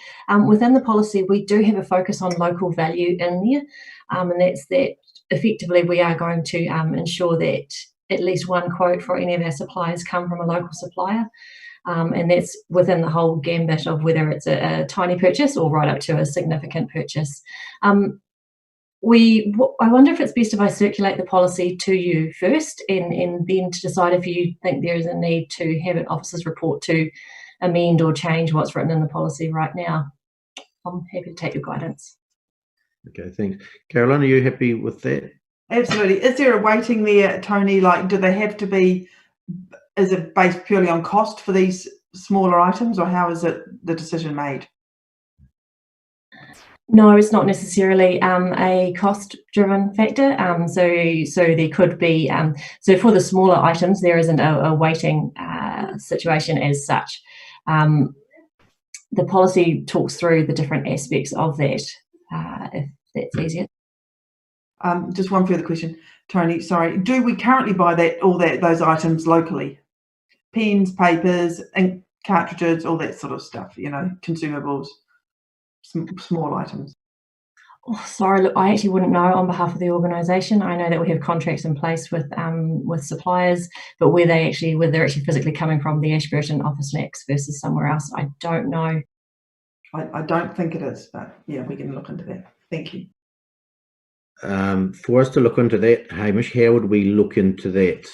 Within the policy, we do have a focus on local value in there, and that's that effectively we are going to ensure that at least one quote for any of our suppliers come from a local supplier. and that's within the whole gambit of whether it's a tiny purchase or right up to a significant purchase. I wonder if it's best if I circulate the policy to you first and then to decide if you think there is a need to have an officer's report to amend or change what's written in the policy right now. I'm happy to take your guidance. Okay, thanks. Caroline, are you happy with that? Absolutely. Is there a weighting there, Tony? Like, do they have to be, is it based purely on cost for these smaller items, or how is it the decision made? No, it's not necessarily a cost-driven factor. So there could be, so for the smaller items, there isn't a weighting situation as such. The policy talks through the different aspects of that, if that's easier. Just one further question, Tony. Sorry, do we currently buy those items locally? Pens, papers, ink cartridges, all that sort of stuff. You know, consumables, small items. Oh, sorry, look, I actually wouldn't know on behalf of the organisation. I know that we have contracts in place with suppliers, but where they're actually physically coming from, the Ashburton office next versus somewhere else, I don't know. I don't think it is, but yeah, we can look into that. Thank you. For us to look into that, Hamish, how would we look into that?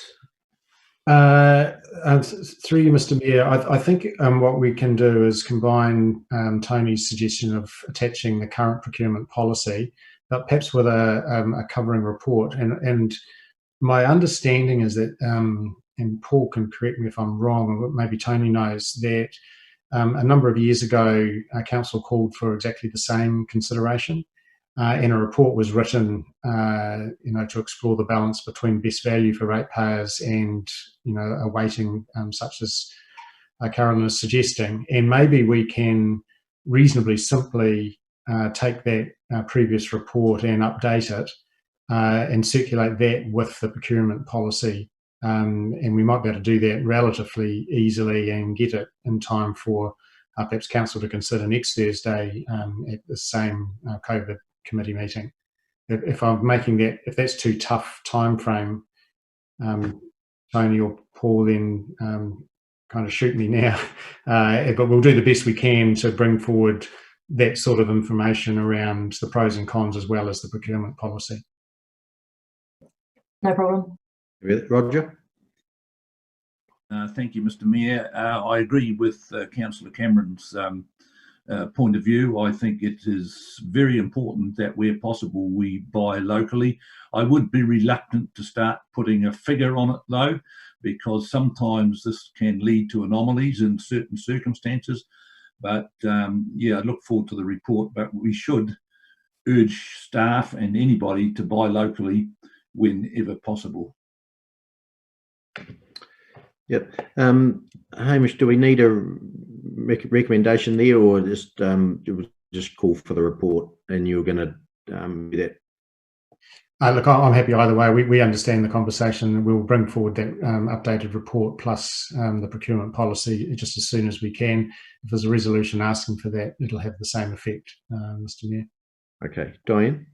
Through you, Mr. Mayor, I think what we can do is combine Tony's suggestion of attaching the current procurement policy, but perhaps with a covering report. And my understanding is that, and Paul can correct me if I'm wrong, or maybe Tony knows, that a number of years ago, Council called for exactly the same consideration. And a report was written, to explore the balance between best value for ratepayers and, a weighting such as Carolyn is suggesting. And maybe we can reasonably simply take that previous report and update it and circulate that with the procurement policy. And we might be able to do that relatively easily and get it in time for perhaps Council to consider next Thursday at the same COVID committee meeting. If I'm making that, if that's too tough time frame, Tony or Paul, then kind of shoot me now. But we'll do the best we can to bring forward that sort of information around the pros and cons as well as the procurement policy. No problem. Roger? Thank you, Mr. Mayor. I agree with Councillor Cameron's point of view. I think it is very important that where possible we buy locally. I would be reluctant to start putting a figure on it though, because sometimes this can lead to anomalies in certain circumstances. But yeah, I look forward to the report, but we should urge staff and anybody to buy locally whenever possible. Yep. Hamish, do we need a recommendation there, or just call for the report and you're going to do that? Look, I'm happy either way. We understand the conversation. We'll bring forward that updated report plus the procurement policy just as soon as we can. If there's a resolution asking for that, it'll have the same effect, Mr. Mayor. Okay. Diane?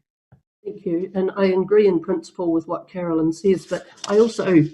Thank you. And I agree in principle with what Carolyn says, but I also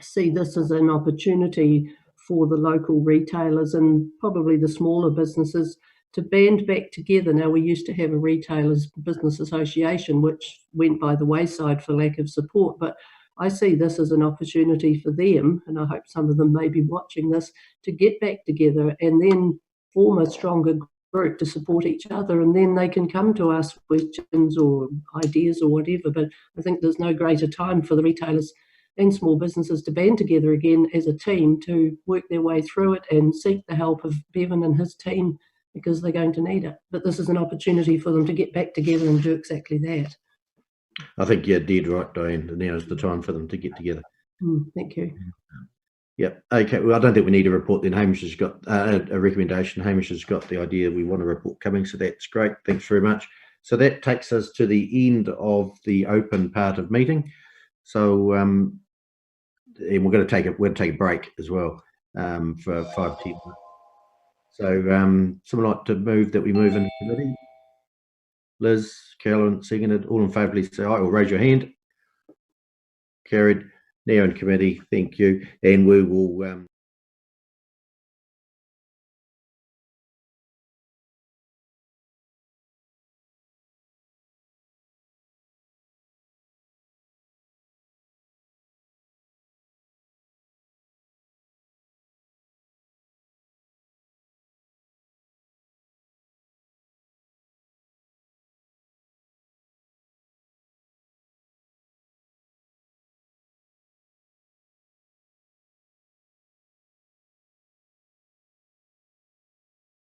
see this as an opportunity for the local retailers and probably the smaller businesses to band back together. Now, we used to have a retailers business association which went by the wayside for lack of support, but I see this as an opportunity for them, and I hope some of them may be watching this, to get back together and then form a stronger group to support each other, and then they can come to us with questions or ideas or whatever. But I think there's no greater time for the retailers and small businesses to band together again as a team to work their way through it and seek the help of Bevan and his team, because they're going to need it. But this is an opportunity for them to get back together and do exactly that. I think you're dead right, Diane. Now's the time for them to get together. Thank you. Yep. Okay. Well, I don't think we need a report then. Hamish has got a recommendation. Hamish has got the idea. We want a report coming, so that's great. Thanks very much. So that takes us to the end of the open part of meeting. So, and we're going to take a break as well for 5-10 minutes. So, someone like to move that we move into committee? Liz, Carolyn, seconded. All in favour, please say aye or raise your hand. Carried. Now in committee. Thank you. And we will